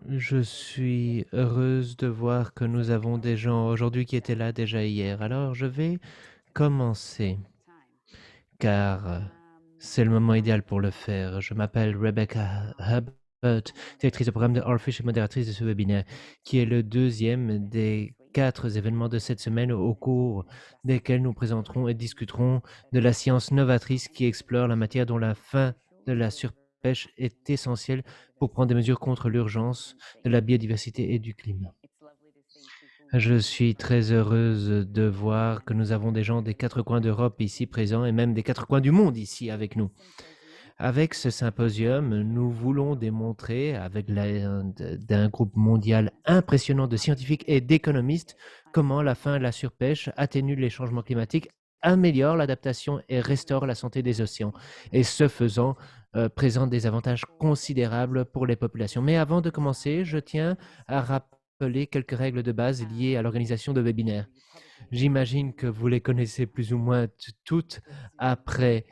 Je suis heureuse de voir que nous avons des gens aujourd'hui qui étaient là déjà hier. Alors, je vais commencer, car c'est le moment idéal pour le faire. Je m'appelle Rebecca Hubbard, directrice de programme de Orfish et modératrice de ce webinaire, qui est le deuxième des 4 événements de cette semaine au cours desquels nous présenterons et discuterons de la science novatrice qui explore la matière dont la fin de la surpêche est essentielle pour prendre des mesures contre l'urgence de la biodiversité et du climat. Je suis très heureuse de voir que nous avons des gens des 4 coins d'Europe ici présents et même des 4 coins du monde ici avec nous. Avec ce symposium, nous voulons démontrer, avec l'aide d'un groupe mondial impressionnant de scientifiques et d'économistes, comment la fin de la surpêche atténue les changements climatiques, améliore l'adaptation et restaure la santé des océans. Et ce faisant, présente des avantages considérables pour les populations. Mais avant de commencer, je tiens à rappeler quelques règles de base liées à l'organisation de webinaires. J'imagine que vous les connaissez plus ou moins toutes après,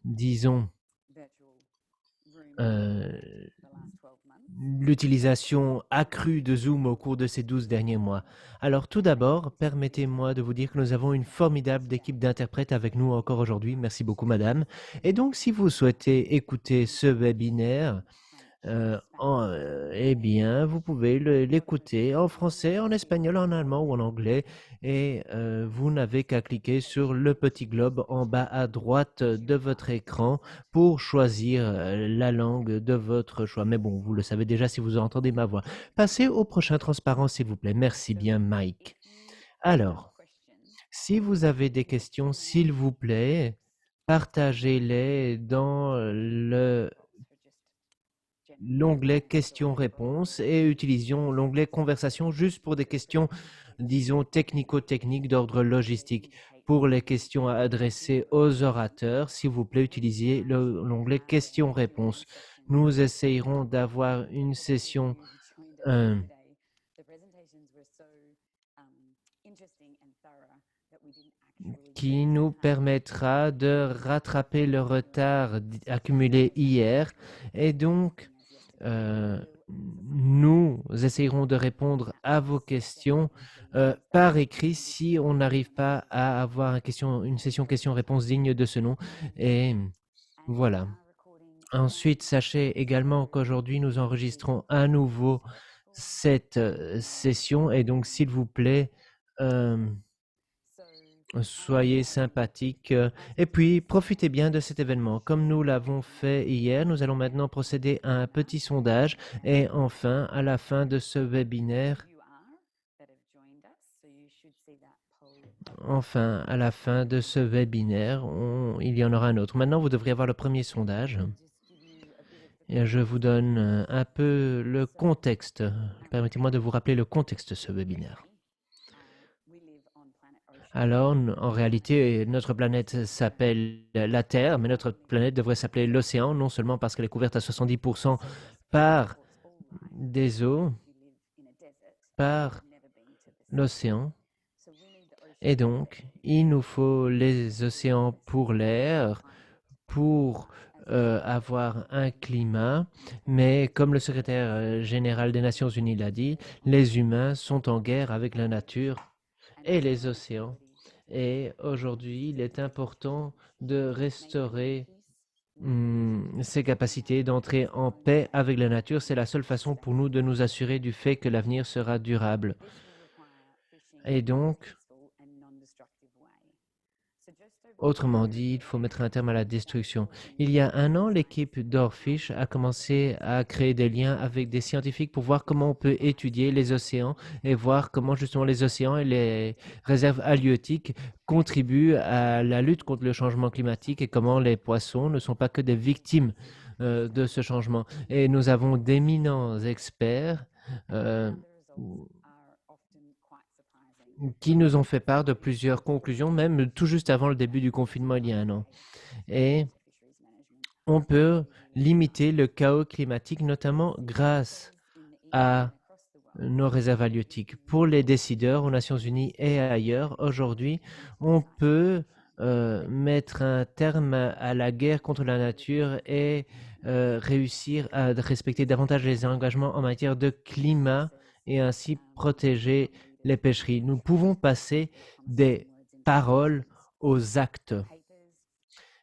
disons, l'utilisation accrue de Zoom au cours de ces 12 derniers mois. Alors tout d'abord, permettez-moi de vous dire que nous avons une formidable équipe d'interprètes avec nous encore aujourd'hui. Merci beaucoup, madame. Et donc, si vous souhaitez écouter ce webinaire, eh bien, vous pouvez l'écouter en français, en espagnol, en allemand ou en anglais. Et vous n'avez qu'à cliquer sur le petit globe en bas à droite de votre écran pour choisir la langue de votre choix. Mais bon, vous le savez déjà si vous entendez ma voix. Passez au prochain transparent, s'il vous plaît. Merci bien, Mike. Alors, si vous avez des questions, s'il vous plaît, partagez-les dans l'onglet questions-réponses et utilisions l'onglet conversation juste pour des questions, disons, technico-techniques d'ordre logistique. Pour les questions à adresser aux orateurs, s'il vous plaît, utilisez l'onglet questions-réponses. Nous essayerons d'avoir une session qui nous permettra de rattraper le retard accumulé hier et donc nous essayerons de répondre à vos questions par écrit si on n'arrive pas à avoir une session questions-réponses digne de ce nom. Et voilà. Ensuite, sachez également qu'aujourd'hui, nous enregistrons à nouveau cette session et donc, s'il vous plaît, soyez sympathiques et puis profitez bien de cet événement. Comme nous l'avons fait hier, nous allons maintenant procéder à un petit sondage et enfin, à la fin de ce webinaire, il y en aura un autre. Maintenant, vous devriez avoir le premier sondage. Et je vous donne un peu le contexte. Permettez-moi de vous rappeler le contexte de ce webinaire. Alors, en réalité, notre planète s'appelle la Terre, mais notre planète devrait s'appeler l'océan, non seulement parce qu'elle est couverte à 70% par des eaux, par l'océan. Et donc, il nous faut les océans pour l'air, pour avoir un climat, mais comme le secrétaire général des Nations Unies l'a dit, les humains sont en guerre avec la nature et les océans. Et aujourd'hui, il est important de restaurer ces capacités d'entrer en paix avec la nature. C'est la seule façon pour nous de nous assurer du fait que l'avenir sera durable. Et donc, autrement dit, il faut mettre un terme à la destruction. Il y a un an, l'équipe d'Orfish a commencé à créer des liens avec des scientifiques pour voir comment on peut étudier les océans et voir comment justement les océans et les réserves halieutiques contribuent à la lutte contre le changement climatique et comment les poissons ne sont pas que des victimes de ce changement. Et nous avons d'éminents experts qui nous ont fait part de plusieurs conclusions, même tout juste avant le début du confinement il y a un an. Et on peut limiter le chaos climatique, notamment grâce à nos réserves halieutiques. Pour les décideurs aux Nations Unies et ailleurs, aujourd'hui, on peut mettre un terme à la guerre contre la nature et réussir à respecter davantage les engagements en matière de climat et ainsi protéger les pêcheries. Nous pouvons passer des paroles aux actes.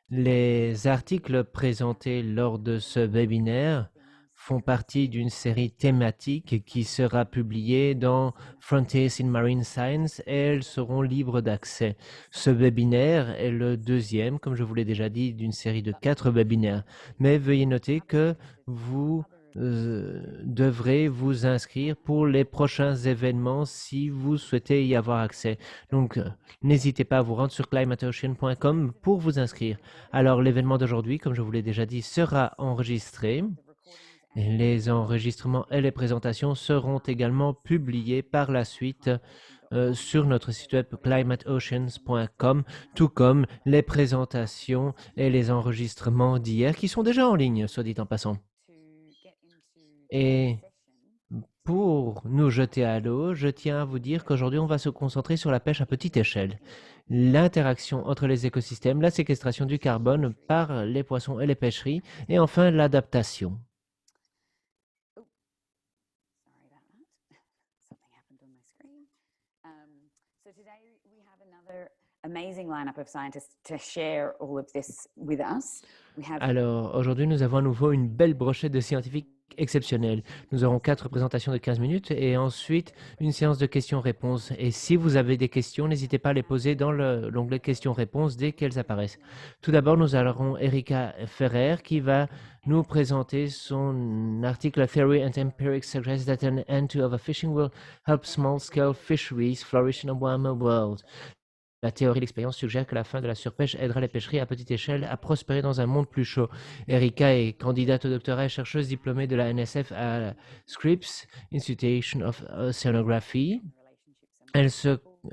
Les articles présentés lors de ce webinaire font partie d'une série thématique qui sera publiée dans Frontiers in Marine Science et elles seront libres d'accès. Ce webinaire est le deuxième, comme je vous l'ai déjà dit, d'une série de 4 webinaires. Mais veuillez noter que vous devrez vous inscrire pour les prochains événements si vous souhaitez y avoir accès. Donc, n'hésitez pas à vous rendre sur climateocean.com pour vous inscrire. Alors, l'événement d'aujourd'hui, comme je vous l'ai déjà dit, sera enregistré. Les enregistrements et les présentations seront également publiés par la suite sur notre site web climateoceans.com, tout comme les présentations et les enregistrements d'hier qui sont déjà en ligne, soit dit en passant. Et pour nous jeter à l'eau, je tiens à vous dire qu'aujourd'hui, on va se concentrer sur la pêche à petite échelle. L'interaction entre les écosystèmes, la séquestration du carbone par les poissons et les pêcheries, et enfin l'adaptation. Alors, aujourd'hui, nous avons à nouveau une belle brochette de scientifiques exceptionnels. Nous aurons 4 présentations de 15 minutes et ensuite une séance de questions-réponses. Et si vous avez des questions, n'hésitez pas à les poser dans l'onglet questions-réponses dès qu'elles apparaissent. Tout d'abord, nous aurons Erika Ferrer qui va nous présenter son article Theory and Empirics suggest that an end to overfishing will help small-scale fisheries flourish in a warmer world. La théorie de l'expérience suggère que la fin de la surpêche aidera les pêcheries à petite échelle à prospérer dans un monde plus chaud. Erika est candidate au doctorat et chercheuse diplômée de la NSF à Scripps Institution of Oceanography.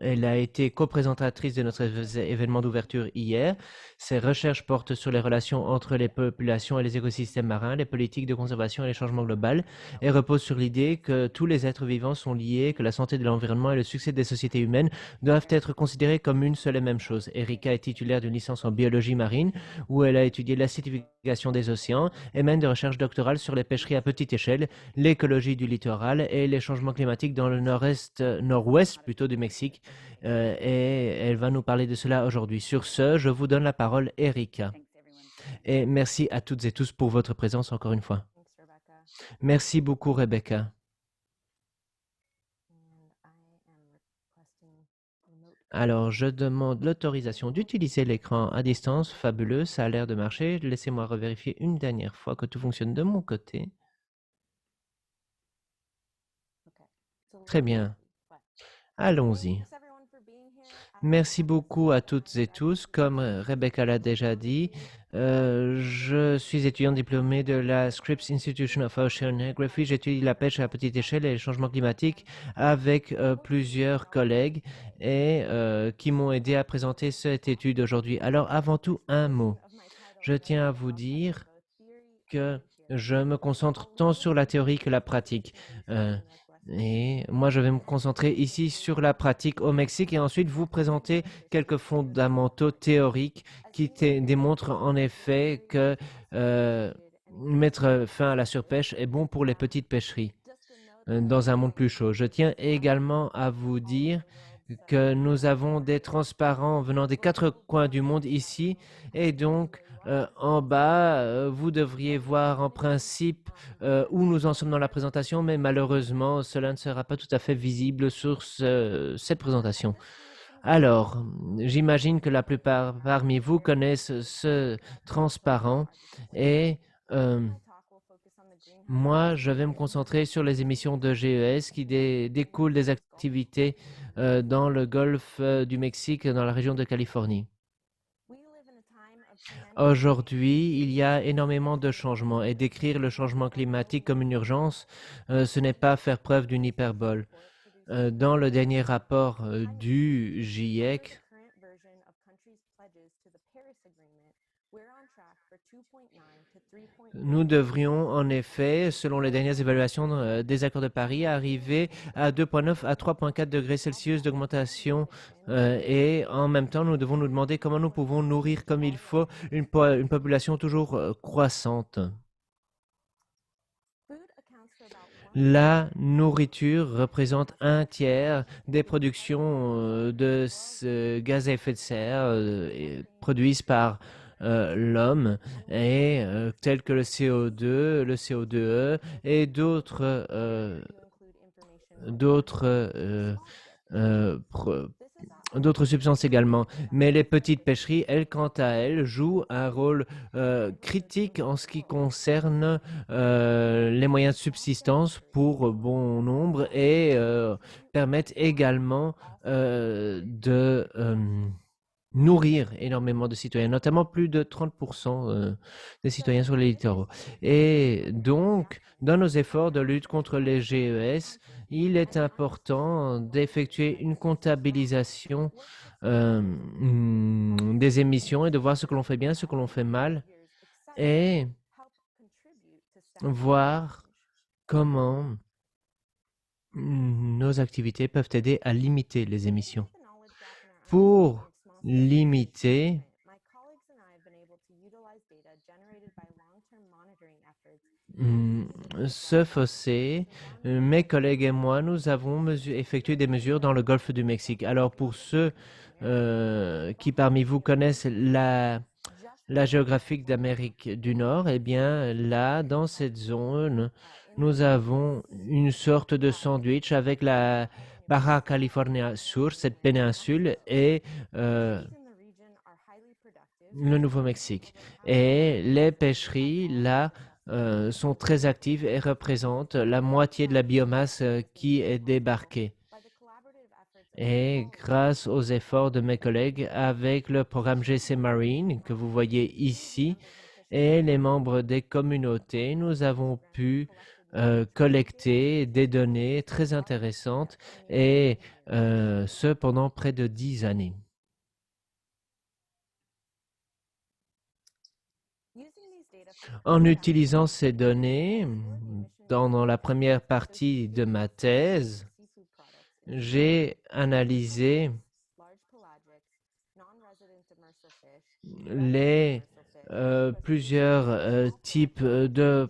Elle a été co-présentatrice de notre événement d'ouverture hier. Ses recherches portent sur les relations entre les populations et les écosystèmes marins, les politiques de conservation et les changements globaux, et reposent sur l'idée que tous les êtres vivants sont liés, que la santé de l'environnement et le succès des sociétés humaines doivent être considérés comme une seule et même chose. Erika est titulaire d'une licence en biologie marine, où elle a étudié l'acidification des océans et mène des recherches doctorales sur les pêcheries à petite échelle, l'écologie du littoral et les changements climatiques dans le nord-ouest plutôt du Mexique. Et elle va nous parler de cela aujourd'hui. Sur ce, je vous donne la parole, Erika. Et merci à toutes et tous pour votre présence encore une fois. Merci beaucoup, Rebecca. Alors, je demande l'autorisation d'utiliser l'écran à distance. Fabuleux, ça a l'air de marcher. Laissez-moi revérifier une dernière fois que tout fonctionne de mon côté. Très bien. Allons-y. Merci beaucoup à toutes et tous. Comme Rebecca l'a déjà dit, je suis étudiant diplômé de la Scripps Institution of Oceanography. J'étudie la pêche à petite échelle et les changements climatiques avec plusieurs collègues et qui m'ont aidé à présenter cette étude aujourd'hui. Alors, avant tout, un mot. Je tiens à vous dire que je me concentre tant sur la théorie que la pratique. Et moi, je vais me concentrer ici sur la pratique au Mexique et ensuite vous présenter quelques fondamentaux théoriques qui démontrent en effet que mettre fin à la surpêche est bon pour les petites pêcheries dans un monde plus chaud. Je tiens également à vous dire que nous avons des transparents venant des 4 coins du monde ici et donc en bas, vous devriez voir en principe où nous en sommes dans la présentation, mais malheureusement, cela ne sera pas tout à fait visible sur cette présentation. Alors, j'imagine que la plupart parmi vous connaissent ce transparent et moi, je vais me concentrer sur les émissions de GES qui découlent des activités dans le golfe du Mexique, dans la région de Californie. Aujourd'hui, il y a énormément de changements et décrire le changement climatique comme une urgence, ce n'est pas faire preuve d'une hyperbole. Dans le dernier rapport du GIEC, Nous devrions, en effet, selon les dernières évaluations des accords de Paris, arriver à 2,9 à 3,4 degrés Celsius d'augmentation. Et en même temps, nous devons nous demander comment nous pouvons nourrir comme il faut une population toujours croissante. La nourriture représente un tiers des productions de gaz à effet de serre produites par l'homme, et tels que le CO2, le CO2e et d'autres d'autres substances également. Mais les petites pêcheries, elles, quant à elles, jouent un rôle critique en ce qui concerne les moyens de subsistance pour bon nombre, et permettent également de nourrir énormément de citoyens, notamment plus de 30% des citoyens sur les littoraux. Et donc, dans nos efforts de lutte contre les GES, il est important d'effectuer une comptabilisation des émissions et de voir ce que l'on fait bien, ce que l'on fait mal, et voir comment nos activités peuvent aider à limiter les émissions. Pour limiter ce fossé, mes collègues et moi, nous avons effectué des mesures dans le golfe du Mexique. Alors, pour ceux qui parmi vous connaissent la géographie d'Amérique du Nord, eh bien, là, dans cette zone, nous avons une sorte de sandwich avec la Baja California Sur, cette péninsule, et le Nouveau-Mexique. Et les pêcheries, là, sont très actives et représentent la moitié de la biomasse qui est débarquée. Et grâce aux efforts de mes collègues avec le programme GC Marine que vous voyez ici et les membres des communautés, nous avons pu collecter des données très intéressantes, et ce pendant près de 10 années. En utilisant ces données, dans la première partie de ma thèse, j'ai analysé les plusieurs types de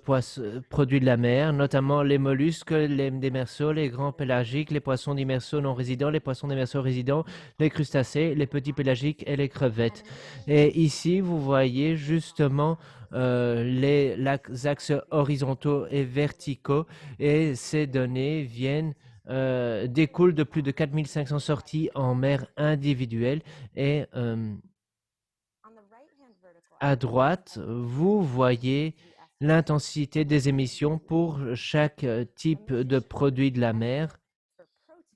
produits de la mer, notamment les mollusques, les démersaux, les grands pélagiques, les poissons démersaux non résidents, les poissons démersaux résidents, les crustacés, les petits pélagiques et les crevettes. Et ici, vous voyez justement les axes horizontaux et verticaux, et ces données découlent de plus de 4500 sorties en mer individuelles. Et à droite, vous voyez l'intensité des émissions pour chaque type de produit de la mer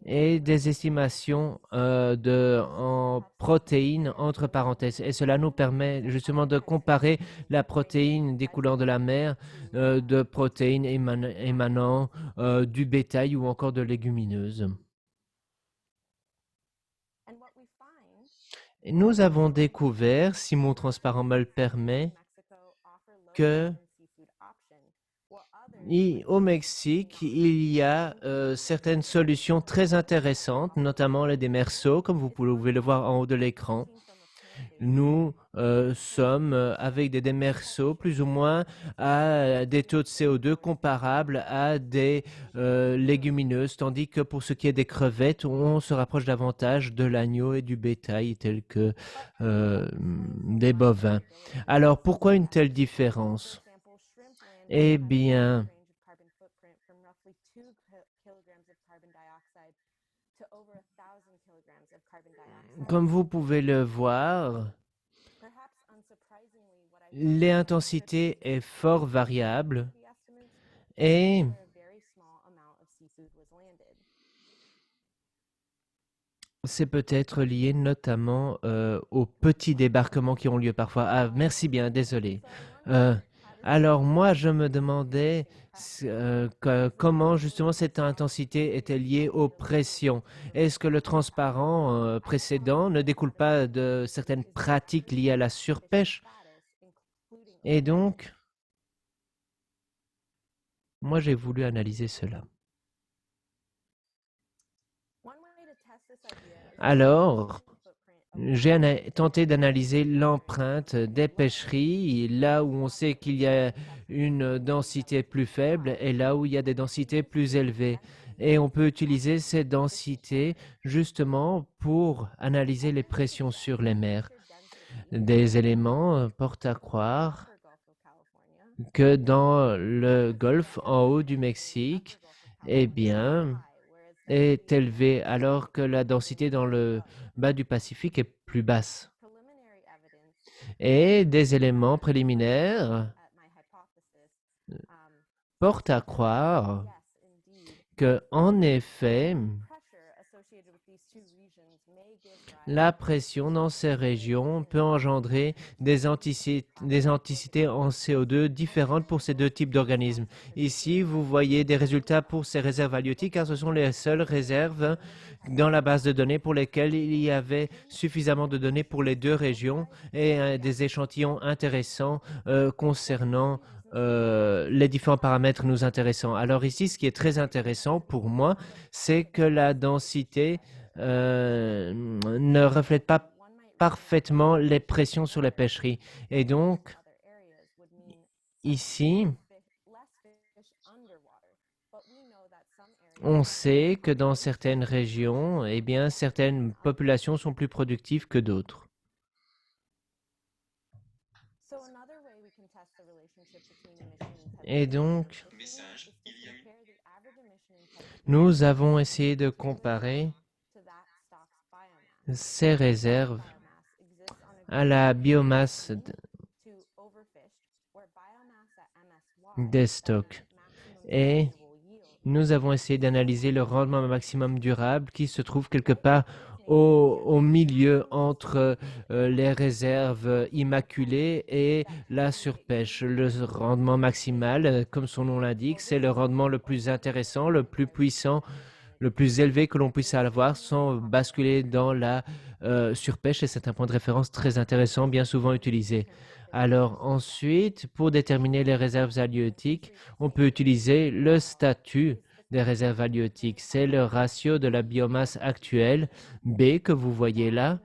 et des estimations en protéines entre parenthèses. Et cela nous permet justement de comparer la protéine découlant de la mer, de protéines émanant du bétail ou encore de légumineuses. Et nous avons découvert, si mon transparent me le permet, que au Mexique, il y a certaines solutions très intéressantes, notamment les démersaux, comme vous pouvez le voir en haut de l'écran. Nous sommes avec des démersaux plus ou moins à des taux de CO2 comparables à des légumineuses, tandis que pour ce qui est des crevettes, on se rapproche davantage de l'agneau et du bétail, tel que des bovins. Alors, pourquoi une telle différence? Eh bien, comme vous pouvez le voir, l'intensité est fort variable, et c'est peut-être lié notamment aux petits débarquements qui ont lieu parfois. Ah, merci bien, désolé. Alors moi, je me demandais comment justement cette intensité était liée aux pressions. Est-ce que le transparent précédent ne découle pas de certaines pratiques liées à la surpêche? Et donc, moi, j'ai voulu analyser cela. Alors, j'ai tenté d'analyser l'empreinte des pêcheries, là où on sait qu'il y a une densité plus faible et là où il y a des densités plus élevées. Et on peut utiliser ces densités justement pour analyser les pressions sur les mers. Des éléments portent à croire que dans le golfe en haut du Mexique, eh bien, est élevée alors que la densité dans le bas du Pacifique est plus basse. Et des éléments préliminaires portent à croire que, en effet, la pression dans ces régions peut engendrer des anticités en CO2 différentes pour ces deux types d'organismes. Ici, vous voyez des résultats pour ces réserves halieutiques, car ce sont les seules réserves dans la base de données pour lesquelles il y avait suffisamment de données pour les deux régions et des échantillons intéressants concernant les différents paramètres nous intéressants. Alors ici, ce qui est très intéressant pour moi, c'est que la densité ne reflète pas parfaitement les pressions sur les pêcheries. Et donc, ici, on sait que dans certaines régions, eh bien, certaines populations sont plus productives que d'autres. Et donc, nous avons essayé de comparer ces réserves à la biomasse des stocks. Et nous avons essayé d'analyser le rendement maximum durable qui se trouve quelque part au milieu entre les réserves immaculées et la surpêche. Le rendement maximal, comme son nom l'indique, c'est le rendement le plus intéressant, le plus puissant, le plus élevé que l'on puisse avoir sans basculer dans la surpêche, et c'est un point de référence très intéressant, bien souvent utilisé. Alors ensuite, pour déterminer les réserves halieutiques, on peut utiliser le statut des réserves halieutiques. C'est le ratio de la biomasse actuelle, B, que vous voyez là,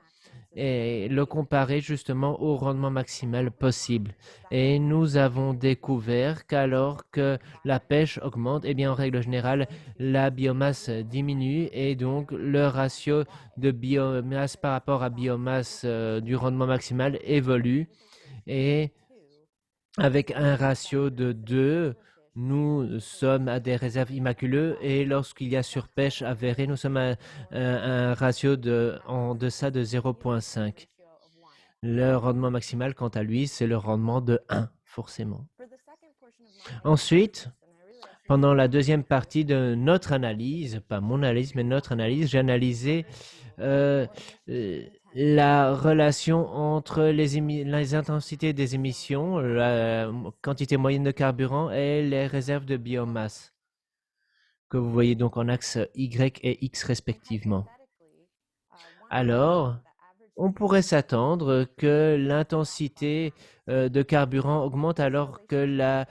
et le comparer justement au rendement maximal possible. Et nous avons découvert qu'alors que la pêche augmente, eh bien en règle générale, la biomasse diminue et donc le ratio de biomasse par rapport à biomasse du rendement maximal évolue. Et avec un ratio de 2, nous sommes à des réserves immaculées et lorsqu'il y a surpêche avérée, nous sommes à un ratio en deçà de 0,5. Le rendement maximal, quant à lui, c'est le rendement de 1, forcément. Ensuite, pendant la deuxième partie de notre analyse, pas mon analyse, mais notre analyse, j'ai analysé la relation entre les intensités des émissions, la quantité moyenne de carburant et les réserves de biomasse, que vous voyez donc en axe Y et X respectivement. Alors, on pourrait s'attendre que l'intensité de carburant augmente alors que la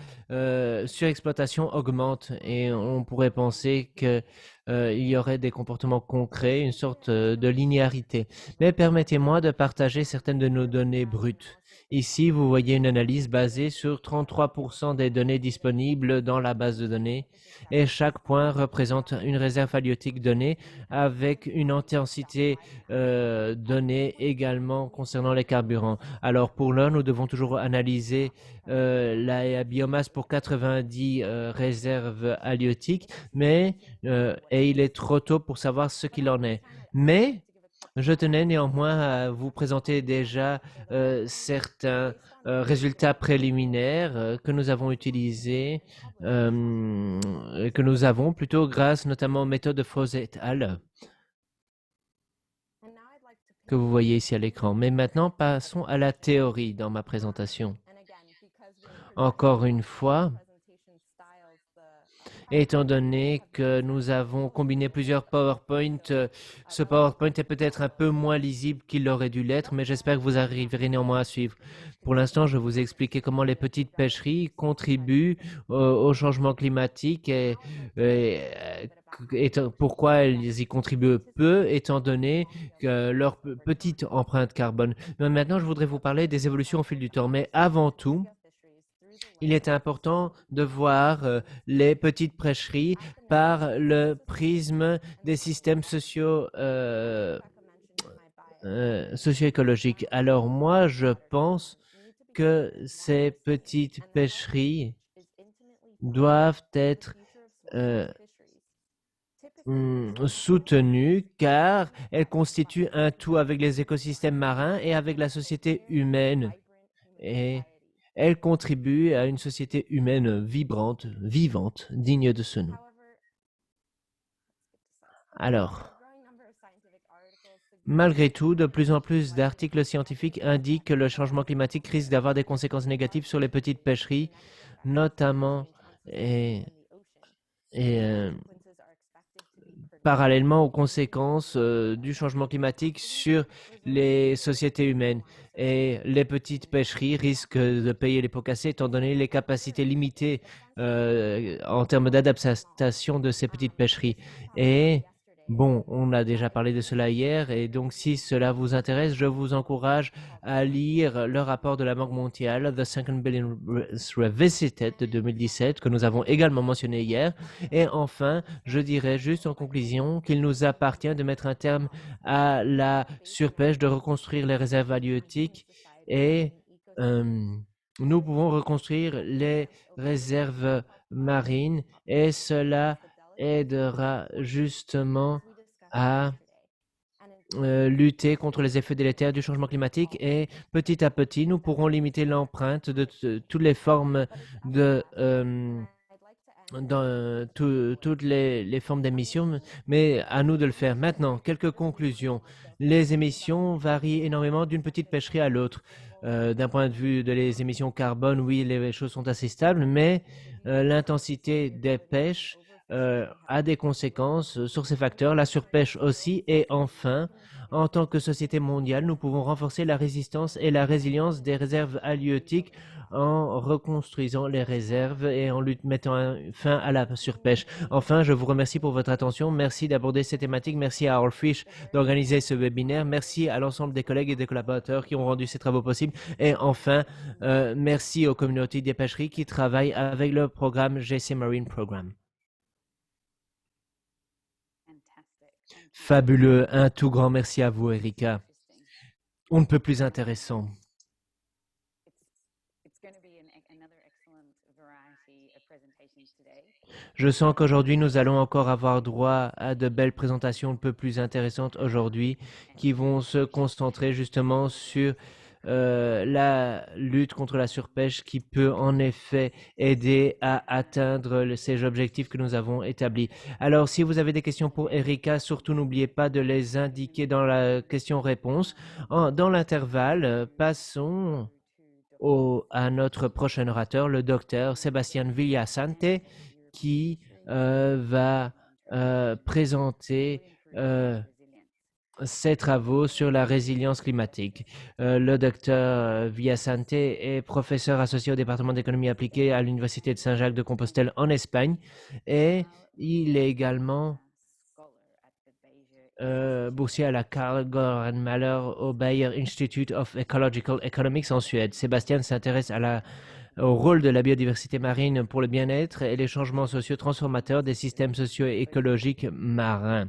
surexploitation augmente et on pourrait penser qu'il y aurait des comportements concrets, une sorte de linéarité. Mais permettez-moi de partager certaines de nos données brutes. Ici, vous voyez une analyse basée sur 33% des données disponibles dans la base de données et chaque point représente une réserve halieutique donnée avec une intensité donnée également concernant les carburants. Alors pour l'un, nous devons toujours analyser la biomasse pour 90 réserves halieutiques, mais et il est trop tôt pour savoir ce qu'il en est. Mais je tenais néanmoins à vous présenter déjà certains résultats préliminaires que nous avons utilisés, que nous avons plutôt grâce notamment aux méthodes de Froese et al. Que vous voyez ici à l'écran. Mais maintenant, passons à la théorie dans ma présentation. Encore une fois, étant donné que nous avons combiné plusieurs PowerPoint, ce PowerPoint est peut-être un peu moins lisible qu'il aurait dû l'être, mais j'espère que vous arriverez néanmoins à suivre. Pour l'instant, je vous ai expliqué comment les petites pêcheries contribuent au changement climatique et pourquoi elles y contribuent peu, étant donné que leur petite empreinte carbone. Mais maintenant, je voudrais vous parler des évolutions au fil du temps. Mais avant tout, il est important de voir les petites pêcheries par le prisme des systèmes socio-écologiques. Alors moi, je pense que ces petites pêcheries doivent être soutenues car elles constituent un tout avec les écosystèmes marins et avec la société humaine. Et elles contribuent à une société humaine vibrante, vivante, digne de ce nom. Alors, malgré tout, de plus en plus d'articles scientifiques indiquent que le changement climatique risque d'avoir des conséquences négatives sur les petites pêcheries, notamment et parallèlement aux conséquences du changement climatique sur les sociétés humaines. Et les petites pêcheries risquent de payer les pots cassés étant donné les capacités limitées en termes d'adaptation de ces petites pêcheries. Et bon, on a déjà parlé de cela hier, et donc si cela vous intéresse, je vous encourage à lire le rapport de la Banque mondiale, The Second Billion Revisited de 2017, que nous avons également mentionné hier. Et enfin, je dirais juste en conclusion qu'il nous appartient de mettre un terme à la surpêche, de reconstruire les réserves halieutiques et nous pouvons reconstruire les réserves marines et cela aidera justement à lutter contre les effets délétères du changement climatique et petit à petit, nous pourrons limiter l'empreinte de toutes les formes de dans toutes les formes d'émissions, mais à nous de le faire. Maintenant, quelques conclusions. Les émissions varient énormément d'une petite pêcherie à l'autre. D'un point de vue de les émissions carbone, oui, les choses sont assez stables, mais l'intensité des pêches a des conséquences sur ces facteurs, la surpêche aussi, et enfin, en tant que société mondiale, nous pouvons renforcer la résistance et la résilience des réserves halieutiques en reconstruisant les réserves et en mettant fin à la surpêche. Enfin, je vous remercie pour votre attention. Merci d'aborder ces thématiques. Merci à Ourfish d'organiser ce webinaire. Merci à l'ensemble des collègues et des collaborateurs qui ont rendu ces travaux possibles. Et enfin, merci aux communautés des pêcheries qui travaillent avec le programme GC Marine Program. Fabuleux. Un tout grand merci à vous, Erika. On ne peut plus intéressant. Je sens qu'aujourd'hui, nous allons encore avoir droit à de belles présentations un peu plus intéressantes aujourd'hui qui vont se concentrer justement sur la lutte contre la surpêche qui peut en effet aider à atteindre ces objectifs que nous avons établis. Alors, si vous avez des questions pour Erika, surtout n'oubliez pas de les indiquer dans la question-réponse. Dans l'intervalle, passons à notre prochain orateur, le docteur Sébastien Villasante, qui va présenter ses travaux sur la résilience climatique. Le docteur Villasante est professeur associé au département d'économie appliquée à l'Université de Saint-Jacques-de-Compostelle en Espagne et il est également boursier à la Carl Göran Mahler au Bayer Institute of Ecological Economics en Suède. Sébastien s'intéresse au rôle de la biodiversité marine pour le bien-être et les changements sociaux transformateurs des systèmes socio-écologiques marins.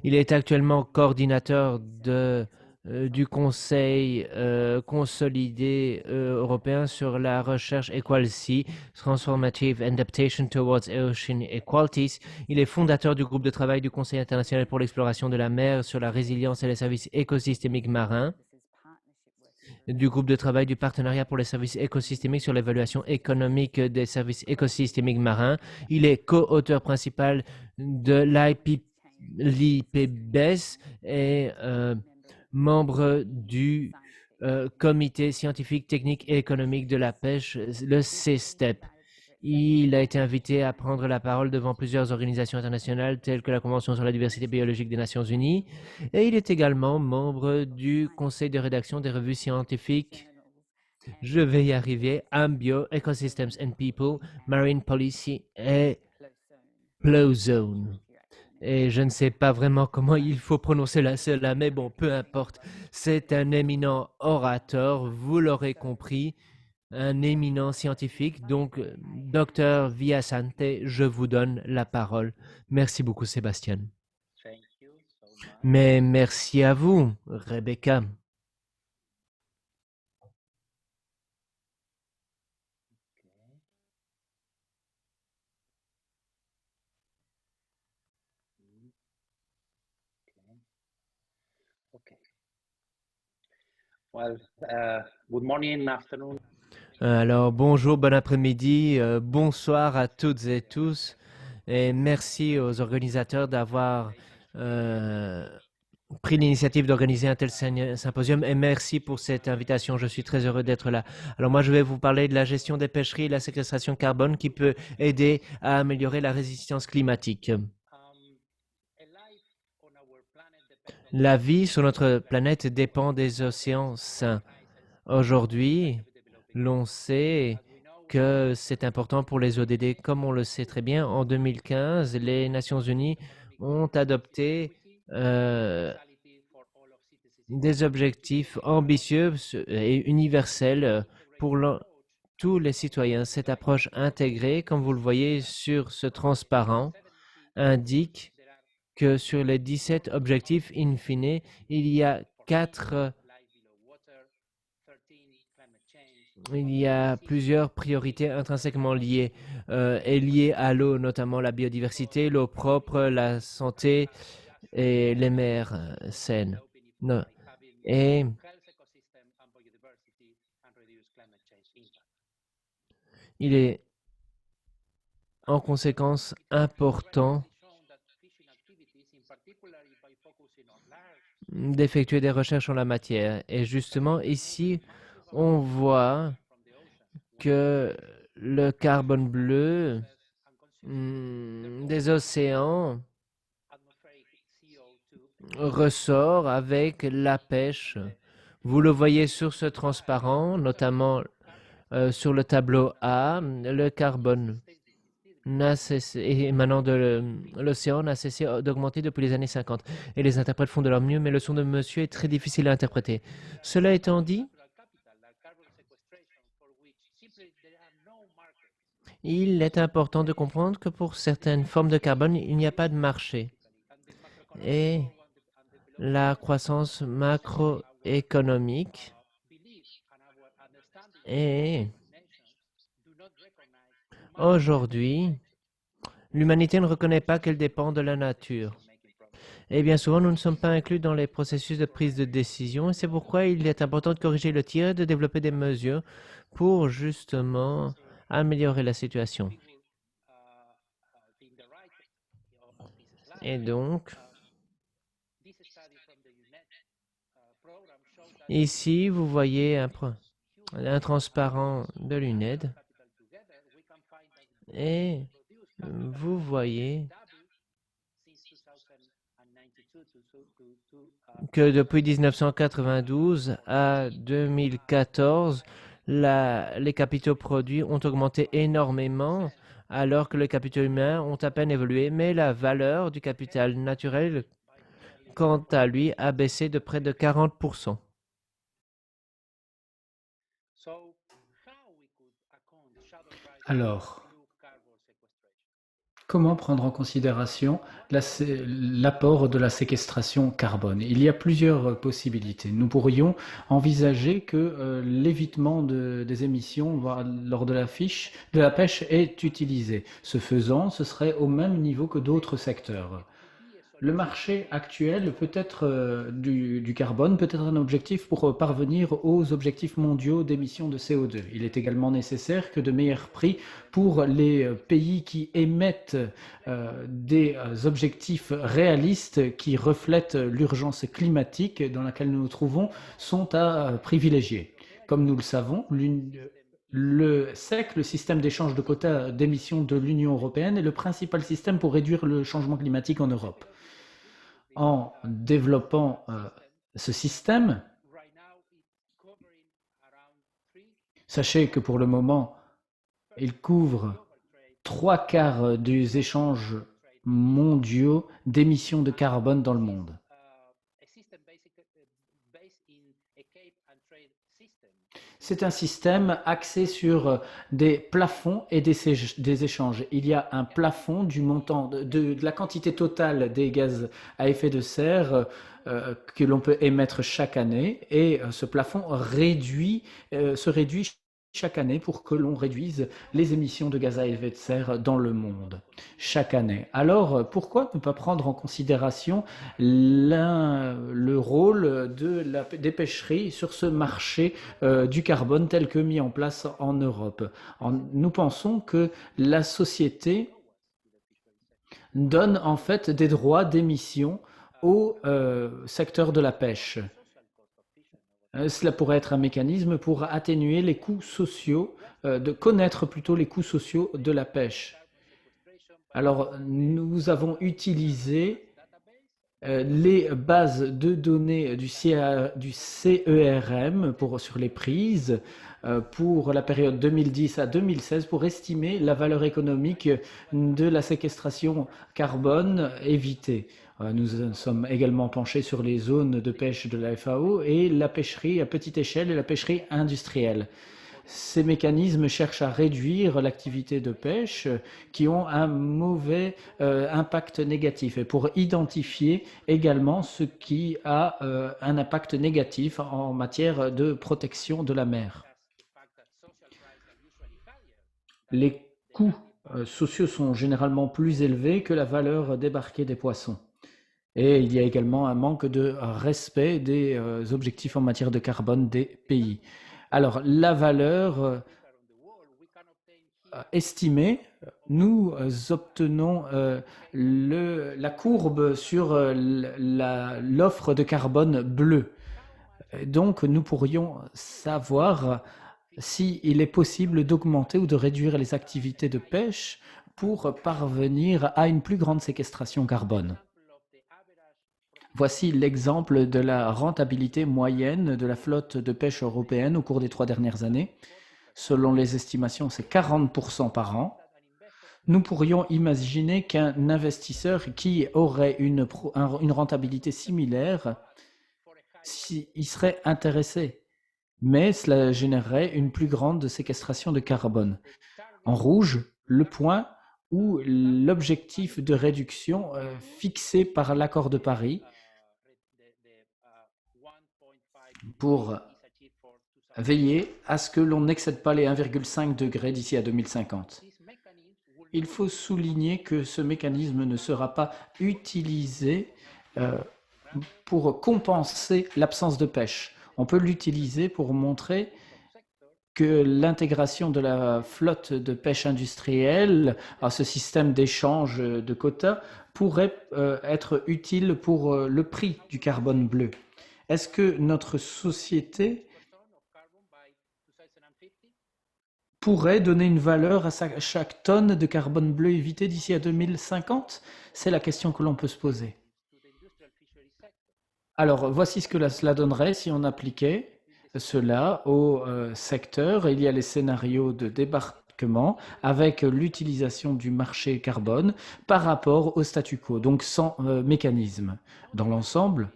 Il est actuellement coordinateur du Conseil consolidé européen sur la recherche Equality, Transformative Adaptation Towards Ocean Equalities. Il est fondateur du groupe de travail du Conseil international pour l'exploration de la mer sur la résilience et les services écosystémiques marins, du groupe de travail du partenariat pour les services écosystémiques sur l'évaluation économique des services écosystémiques marins. Il est co-auteur principal de l'IPBES et membre du Comité scientifique, technique et économique de la pêche, le CSTEP. Il a été invité à prendre la parole devant plusieurs organisations internationales telles que la Convention sur la diversité biologique des Nations Unies, et il est également membre du conseil de rédaction des revues scientifiques. Je vais y arriver. Ambio, Ecosystems and People, Marine Policy et Flowzone. Et je ne sais pas vraiment comment il faut prononcer cela, mais bon, peu importe. C'est un éminent orateur, vous l'aurez compris, un éminent scientifique. Donc, docteur Villasante, je vous donne la parole. Merci beaucoup, Sébastien. Mais merci à vous, Rebecca. Good morning, afternoon. Alors, bonjour, bon après-midi, bonsoir à toutes et tous, et merci aux organisateurs d'avoir pris l'initiative d'organiser un tel symposium, et merci pour cette invitation. Je suis très heureux d'être là. Alors moi, je vais vous parler de la gestion des pêcheries et la séquestration carbone qui peut aider à améliorer la résistance climatique. La vie sur notre planète dépend des océans sains. Aujourd'hui, l'on sait que c'est important pour les ODD. Comme on le sait très bien, en 2015, les Nations Unies ont adopté des objectifs ambitieux et universels pour tous les citoyens. Cette approche intégrée, comme vous le voyez sur ce transparent, indique que sur les 17 objectifs in fine, il y a plusieurs priorités intrinsèquement liées et liées à l'eau, notamment la biodiversité, l'eau propre, la santé et les mers saines. Non. Et il est en conséquence important d'effectuer des recherches en la matière. Et justement, ici, on voit que le carbone bleu des océans ressort avec la pêche. Vous le voyez sur ce transparent, notamment sur le tableau A, le carbone émanant de l'océan n'a cessé d'augmenter depuis les années 50. Et les interprètes font de leur mieux, mais le son de monsieur est très difficile à interpréter. Cela étant dit, il est important de comprendre que pour certaines formes de carbone, il n'y a pas de marché. Et la croissance macroéconomique est aujourd'hui, l'humanité ne reconnaît pas qu'elle dépend de la nature. Et bien souvent, nous ne sommes pas inclus dans les processus de prise de décision. Et c'est pourquoi il est important de corriger le tir et de développer des mesures pour justement améliorer la situation. Et donc, ici, vous voyez un transparent de l'UNED. Et vous voyez que depuis 1992 à 2014, les capitaux produits ont augmenté énormément alors que les capitaux humains ont à peine évolué, mais la valeur du capital naturel, quant à lui, a baissé de près de 40%. Alors, comment prendre en considération l'apport de la séquestration carbone? Il y a plusieurs possibilités. Nous pourrions envisager que l'évitement des émissions lors de la pêche est utilisé. Ce faisant, ce serait au même niveau que d'autres secteurs. Le marché actuel peut être du carbone, peut être un objectif pour parvenir aux objectifs mondiaux d'émissions de CO2. Il est également nécessaire que de meilleurs prix pour les pays qui émettent des objectifs réalistes qui reflètent l'urgence climatique dans laquelle nous nous trouvons sont à privilégier. Comme nous le savons, le SEC, le système d'échange de quotas d'émissions de l'Union européenne, est le principal système pour réduire le changement climatique en Europe. En développant ce système, sachez que pour le moment, il couvre 3/4 des échanges mondiaux d'émissions de carbone dans le monde. C'est un système axé sur des plafonds et des échanges. Il y a un plafond du montant de la quantité totale des gaz à effet de serre que l'on peut émettre chaque année, et ce plafond se réduit chaque année pour que l'on réduise les émissions de gaz à effet de serre dans le monde chaque année. Alors, pourquoi ne pas prendre en considération le rôle des pêcheries sur ce marché du carbone tel que mis en place en Europe? Nous pensons que la société donne en fait des droits d'émission au secteur de la pêche. Cela pourrait être un mécanisme pour atténuer les coûts sociaux, de connaître plutôt les coûts sociaux de la pêche. Alors, nous avons utilisé les bases de données du CERM sur les prises pour la période 2010 à 2016 pour estimer la valeur économique de la séquestration carbone évitée. Nous sommes également penchés sur les zones de pêche de la FAO et la pêcherie à petite échelle et la pêcherie industrielle. Ces mécanismes cherchent à réduire l'activité de pêche qui ont un mauvais impact négatif, et pour identifier également ce qui a un impact négatif en matière de protection de la mer. Les coûts sociaux sont généralement plus élevés que la valeur débarquée des poissons. Et il y a également un manque de respect des objectifs en matière de carbone des pays. Alors, la valeur estimée, nous obtenons la courbe sur l'offre de carbone bleue. Donc, nous pourrions savoir s'il est possible d'augmenter ou de réduire les activités de pêche pour parvenir à une plus grande séquestration carbone. Voici l'exemple de la rentabilité moyenne de la flotte de pêche européenne au cours des 3 dernières années. Selon les estimations, c'est 40% par an. Nous pourrions imaginer qu'un investisseur qui aurait une rentabilité similaire, il serait intéressé, mais cela générerait une plus grande séquestration de carbone. En rouge, le point où l'objectif de réduction fixé par l'accord de Paris pour veiller à ce que l'on n'excède pas les 1,5 degrés d'ici à 2050. Il faut souligner que ce mécanisme ne sera pas utilisé pour compenser l'absence de pêche. On peut l'utiliser pour montrer que l'intégration de la flotte de pêche industrielle à ce système d'échange de quotas pourrait être utile pour le prix du carbone bleu. Est-ce que notre société pourrait donner une valeur à chaque tonne de carbone bleu évité d'ici à 2050? C'est la question que l'on peut se poser. Alors, voici ce que cela donnerait si on appliquait cela au secteur. Il y a les scénarios de débarquement avec l'utilisation du marché carbone par rapport au statu quo, donc sans mécanisme. Dans l'ensemble,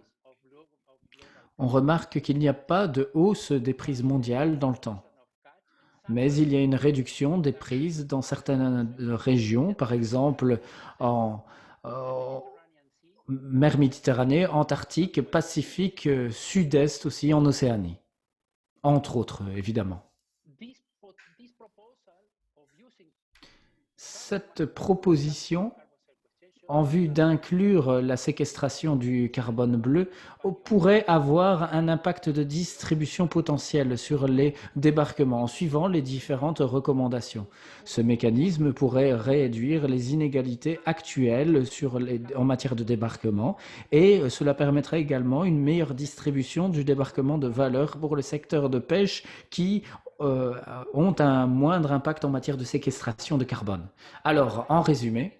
on remarque qu'il n'y a pas de hausse des prises mondiales dans le temps. Mais il y a une réduction des prises dans certaines régions, par exemple en mer Méditerranée, Antarctique, Pacifique, Sud-Est aussi, en Océanie, entre autres, évidemment. Cette proposition en vue d'inclure la séquestration du carbone bleu, pourrait avoir un impact de distribution potentiel sur les débarquements en suivant les différentes recommandations. Ce mécanisme pourrait réduire les inégalités actuelles en matière de débarquement et cela permettrait également une meilleure distribution du débarquement de valeur pour le secteur de pêche qui ont un moindre impact en matière de séquestration de carbone. Alors, en résumé,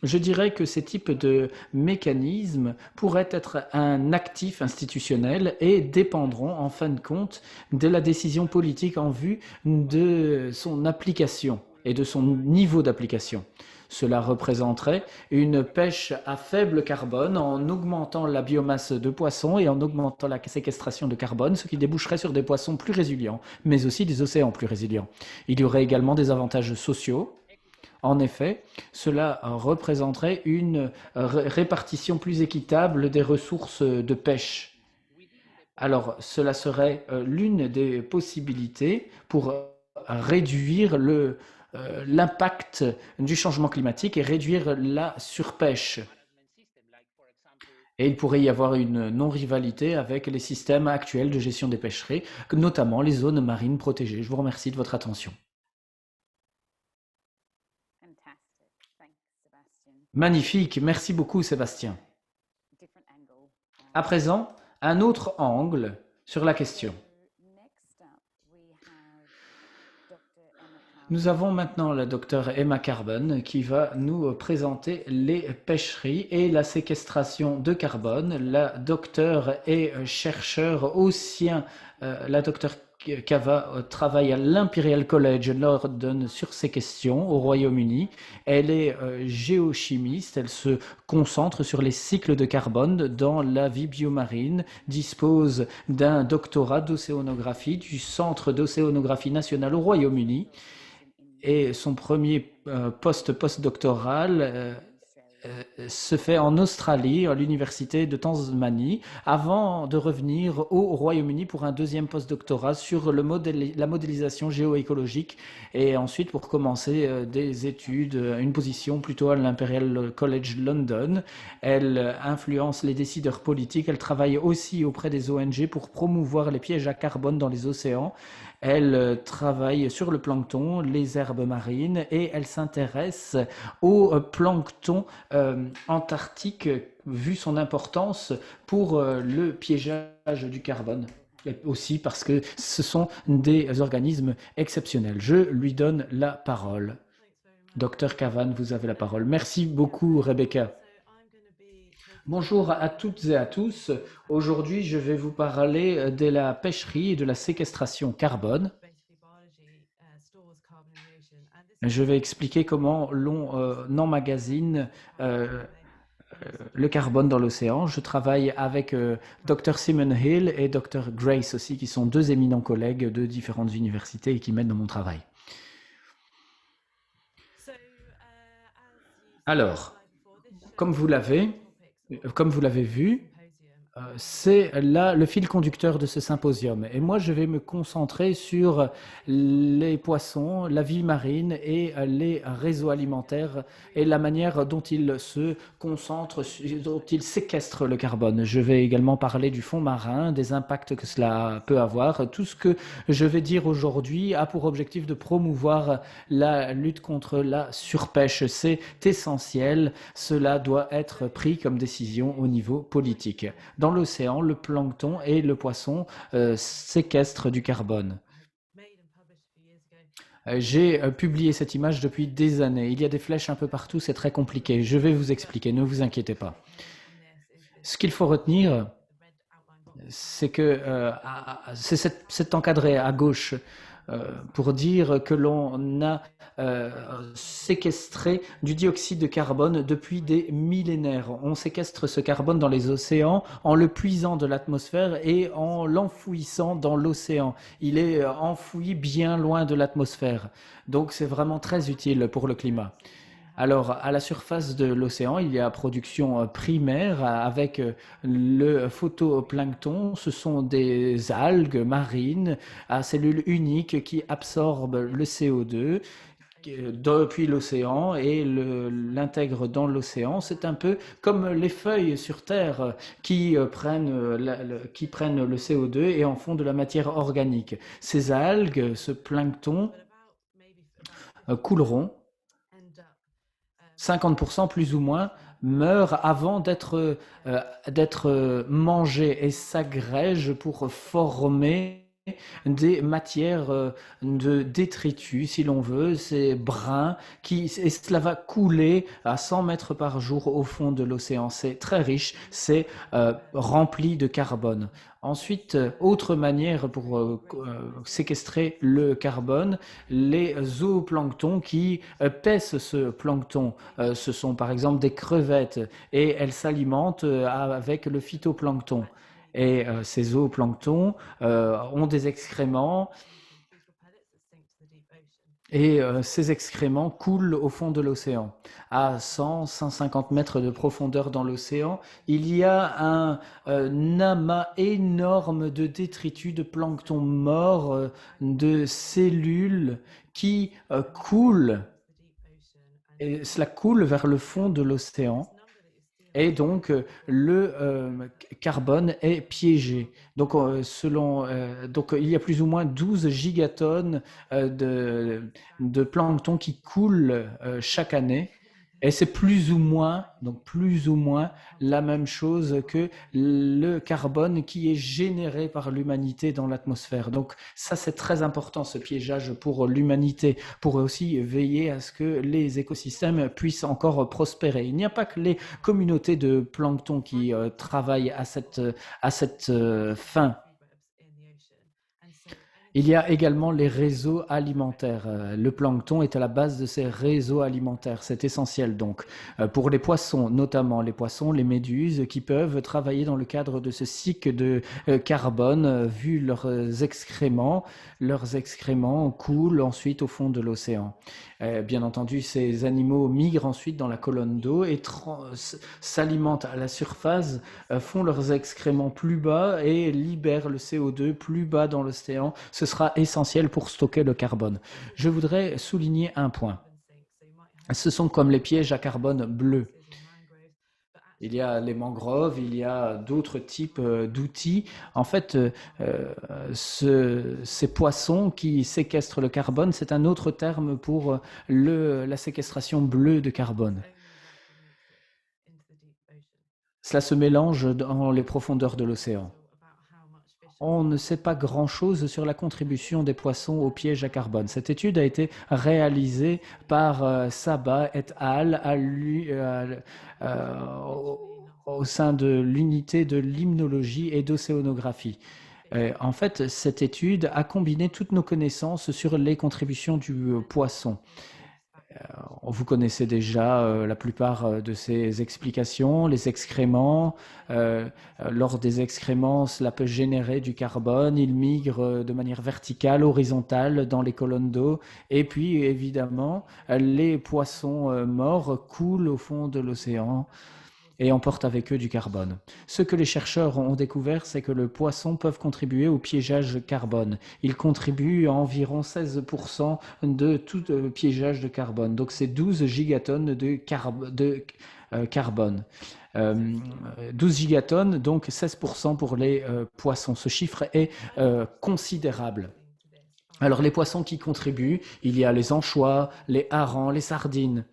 je dirais que ces types de mécanismes pourraient être un actif institutionnel et dépendront en fin de compte de la décision politique en vue de son application et de son niveau d'application. Cela représenterait une pêche à faible carbone en augmentant la biomasse de poissons et en augmentant la séquestration de carbone, ce qui déboucherait sur des poissons plus résilients, mais aussi des océans plus résilients. Il y aurait également des avantages sociaux. En effet, cela représenterait une répartition plus équitable des ressources de pêche. Alors, cela serait l'une des possibilités pour réduire l'impact du changement climatique et réduire la surpêche. Et il pourrait y avoir une non-rivalité avec les systèmes actuels de gestion des pêcheries, notamment les zones marines protégées. Je vous remercie de votre attention. Magnifique, merci beaucoup Sébastien. À présent, un autre angle sur la question. Nous avons maintenant la docteure Emma Carbon qui va nous présenter les pêcheries et la séquestration de carbone. La docteure est chercheure au sien, la docteure Cava travaille à l'Imperial College London sur ces questions au Royaume-Uni. Elle est géochimiste, elle se concentre sur les cycles de carbone dans la vie biomarine, dispose d'un doctorat d'océanographie du Centre d'océanographie nationale au Royaume-Uni et son premier postdoctoral se fait en Australie, à l'université de Tasmanie, avant de revenir au Royaume-Uni pour un deuxième postdoctorat sur la modélisation géoécologique et ensuite pour commencer des études, une position plutôt à l'Imperial College London. Elle influence les décideurs politiques, elle travaille aussi auprès des ONG pour promouvoir les pièges à carbone dans les océans. Elle travaille sur le plancton, les herbes marines et elle s'intéresse au plancton antarctique vu son importance pour le piégeage du carbone. Et aussi parce que ce sont des organismes exceptionnels. Je lui donne la parole. Docteur Cavan, vous avez la parole. Merci beaucoup, Rebecca. Bonjour à toutes et à tous. Aujourd'hui, je vais vous parler de la pêcherie et de la séquestration carbone. Je vais expliquer comment l'on emmagasine le carbone dans l'océan. Je travaille avec Dr Simon Hill et Dr Grace aussi, qui sont deux éminents collègues de différentes universités et qui m'aident dans mon travail. Alors, comme vous l'avez vu, c'est là le fil conducteur de ce symposium. Et moi, je vais me concentrer sur les poissons, la vie marine et les réseaux alimentaires et la manière dont ils se concentrent, dont ils séquestrent le carbone. Je vais également parler du fond marin, des impacts que cela peut avoir. Tout ce que je vais dire aujourd'hui a pour objectif de promouvoir la lutte contre la surpêche. C'est essentiel. Cela doit être pris comme décision au niveau politique. Dans l'océan, le plancton et le poisson séquestrent du carbone. J'ai publié cette image depuis des années. Il y a des flèches un peu partout, c'est très compliqué. Je vais vous expliquer, ne vous inquiétez pas. Ce qu'il faut retenir, c'est que c'est encadré à gauche pour dire que l'on a séquestré du dioxyde de carbone depuis des millénaires. On séquestre ce carbone dans les océans en le puisant de l'atmosphère et en l'enfouissant dans l'océan. Il est enfoui bien loin de l'atmosphère. Donc c'est vraiment très utile pour le climat. Alors, à la surface de l'océan, il y a production primaire avec le phytoplancton. Ce sont des algues marines à cellules uniques qui absorbent le CO2 depuis l'océan et l'intègre dans l'océan. C'est un peu comme les feuilles sur Terre qui prennent le CO2 et en font de la matière organique. Ces algues, ce plancton, couleront. 50% plus ou moins meurent avant d'être mangés et s'agrègent pour former des matières de détritus, si l'on veut, ces brins, et cela va couler à 100 mètres par jour au fond de l'océan. C'est très riche, c'est rempli de carbone. Ensuite, autre manière pour séquestrer le carbone, les zooplanctons qui pèsent ce plancton. Ce sont par exemple des crevettes et elles s'alimentent avec le phytoplancton. Et ces zooplanctons ont des excréments et ces excréments coulent au fond de l'océan. À 100-150 mètres de profondeur dans l'océan, il y a un amas énorme de détritus, de plancton mort, de cellules qui coulent. Et cela coule vers le fond de l'océan. Et donc, le carbone est piégé. Donc, donc, il y a plus ou moins 12 gigatonnes de plancton qui coulent chaque année. Et c'est plus ou moins la même chose que le carbone qui est généré par l'humanité dans l'atmosphère. Donc ça, c'est très important, ce piégeage pour l'humanité, pour aussi veiller à ce que les écosystèmes puissent encore prospérer. Il n'y a pas que les communautés de plancton qui travaillent à cette fin. Il y a également les réseaux alimentaires. Le plancton est à la base de ces réseaux alimentaires. C'est essentiel donc pour les poissons, notamment les poissons, les méduses, qui peuvent travailler dans le cadre de ce cycle de carbone, vu leurs excréments. Leurs excréments coulent ensuite au fond de l'océan. Bien entendu, ces animaux migrent ensuite dans la colonne d'eau et s'alimentent à la surface, font leurs excréments plus bas et libèrent le CO2 plus bas dans l'océan. Ce sera essentiel pour stocker le carbone. Je voudrais souligner un point. Ce sont comme les pièges à carbone bleu. Il y a les mangroves, il y a d'autres types d'outils. En fait, ces poissons qui séquestrent le carbone, c'est un autre terme pour la séquestration bleue de carbone. Cela se mélange dans les profondeurs de l'océan. On ne sait pas grand-chose sur la contribution des poissons au piège à carbone. Cette étude a été réalisée par Saba et al. Au sein de l'unité de limnologie et d'océanographie. En fait, cette étude a combiné toutes nos connaissances sur les contributions du poisson. Vous connaissez déjà la plupart de ces explications, les excréments. Lors des excréments, cela peut générer du carbone. Il migre de manière verticale, horizontale dans les colonnes d'eau. Et puis, évidemment, les poissons morts coulent au fond de l'océan et emportent avec eux du carbone. Ce que les chercheurs ont découvert, c'est que le poisson peut contribuer au piégeage carbone. Il contribue à environ 16% de tout piégeage de carbone. Donc c'est 12 gigatonnes de carbone. 12 gigatonnes, donc 16% pour les poissons. Ce chiffre est considérable. Alors les poissons qui contribuent, il y a les anchois, les harengs, les sardines.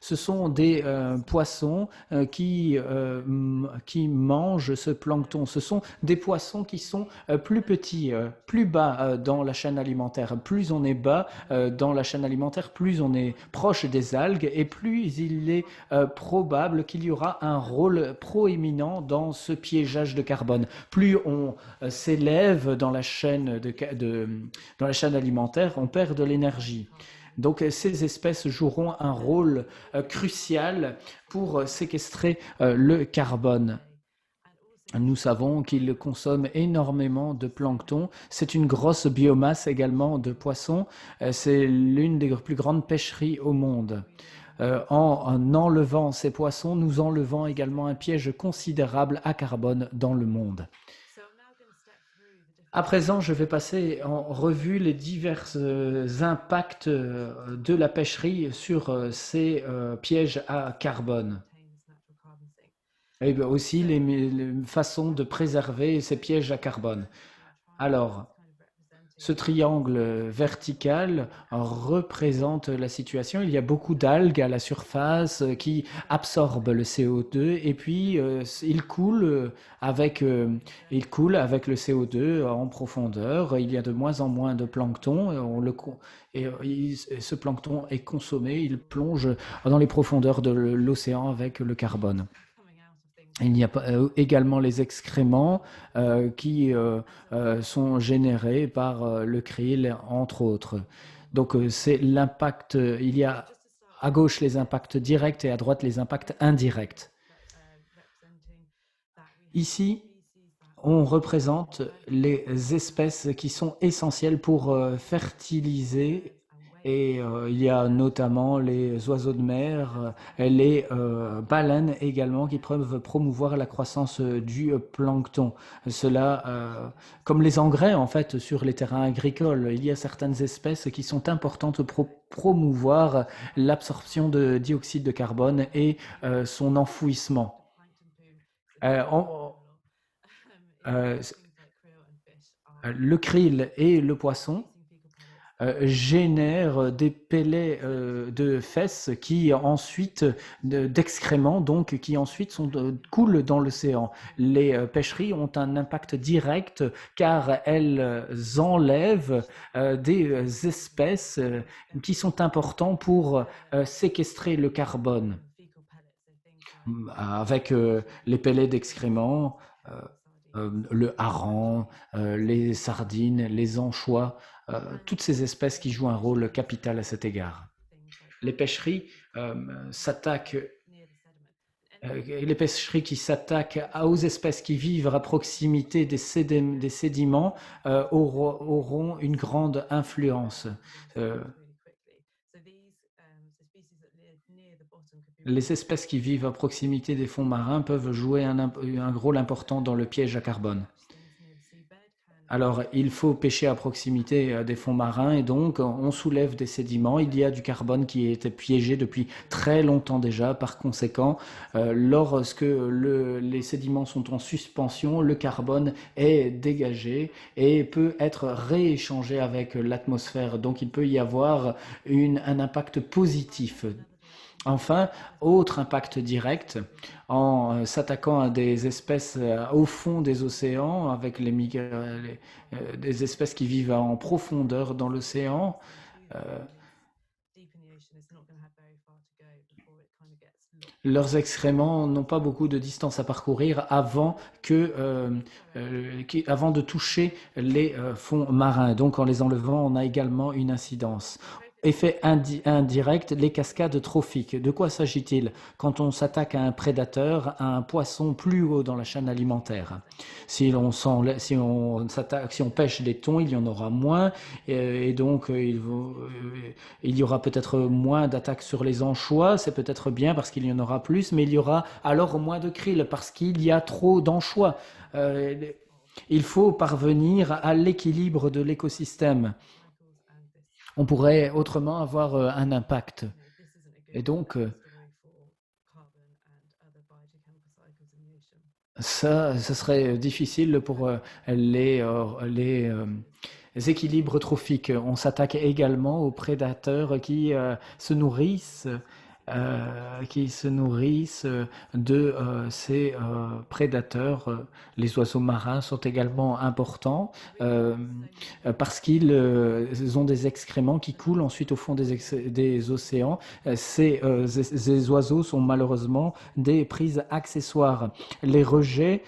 Ce sont des poissons qui mangent ce plancton. Ce sont des poissons qui sont plus petits, plus bas dans la chaîne alimentaire. Plus on est bas dans la chaîne alimentaire, plus on est proche des algues et plus il est probable qu'il y aura un rôle proéminent dans ce piégeage de carbone. Plus on s'élève dans la chaîne dans la chaîne alimentaire, on perd de l'énergie. Donc ces espèces joueront un rôle crucial pour séquestrer le carbone. Nous savons qu'ils consomment énormément de plancton. C'est une grosse biomasse également de poissons. C'est l'une des plus grandes pêcheries au monde. En enlevant ces poissons, nous enlevons également un piège considérable à carbone dans le monde. À présent, je vais passer en revue les divers impacts de la pêcherie sur ces pièges à carbone. Et aussi les façons de préserver ces pièges à carbone. Alors, ce triangle vertical représente la situation. Il y a beaucoup d'algues à la surface qui absorbent le CO2 et puis il coule avec le CO2 en profondeur. Il y a de moins en moins de plancton et ce plancton est consommé. Il plonge dans les profondeurs de l'océan avec le carbone. Il y a également les excréments qui sont générés par le krill, entre autres. Donc c'est l'impact, il y a à gauche les impacts directs et à droite les impacts indirects. Ici, on représente les espèces qui sont essentielles pour fertiliser. Et il y a notamment les oiseaux de mer, les baleines également qui peuvent promouvoir la croissance du plancton. Cela, comme les engrais en fait sur les terrains agricoles, il y a certaines espèces qui sont importantes pour promouvoir l'absorption de dioxyde de carbone et son enfouissement. Le krill et le poisson génèrent des pellets de fesses qui ensuite, d'excréments, donc qui ensuite coulent dans l'océan. Les pêcheries ont un impact direct car elles enlèvent des espèces qui sont importantes pour séquestrer le carbone. Avec les pellets d'excréments, le hareng, les sardines, les anchois, toutes ces espèces qui jouent un rôle capital à cet égard. Les pêcheries qui s'attaquent aux espèces qui vivent à proximité des sédiments auront une grande influence. Les espèces qui vivent à proximité des fonds marins peuvent jouer un rôle important dans le piège à carbone. Alors, il faut pêcher à proximité des fonds marins et donc on soulève des sédiments. Il y a du carbone qui a été piégé depuis très longtemps déjà. Par conséquent, lorsque les sédiments sont en suspension, le carbone est dégagé et peut être rééchangé avec l'atmosphère. Donc, il peut y avoir un impact positif. Enfin, autre impact direct, en s'attaquant à des espèces au fond des océans, avec des espèces qui vivent en profondeur dans l'océan, leurs excréments n'ont pas beaucoup de distance à parcourir avant de toucher les fonds marins. Donc en les enlevant, on a également une incidence. Effet indirect, les cascades trophiques. De quoi s'agit-il? Quand on s'attaque à un prédateur, à un poisson plus haut dans la chaîne alimentaire. Si on pêche des thons, il y en aura moins, et donc il y aura peut-être moins d'attaques sur les anchois. C'est peut-être bien parce qu'il y en aura plus, mais il y aura alors moins de krill parce qu'il y a trop d'anchois. Il faut parvenir à l'équilibre de l'écosystème. On pourrait autrement avoir un impact. Et donc, ce serait difficile pour les équilibres trophiques. On s'attaque également aux prédateurs qui se nourrissent de ces prédateurs. Les oiseaux marins sont également importants parce qu'ils ont des excréments qui coulent ensuite au fond des océans. Ces oiseaux sont malheureusement des prises accessoires. Les rejets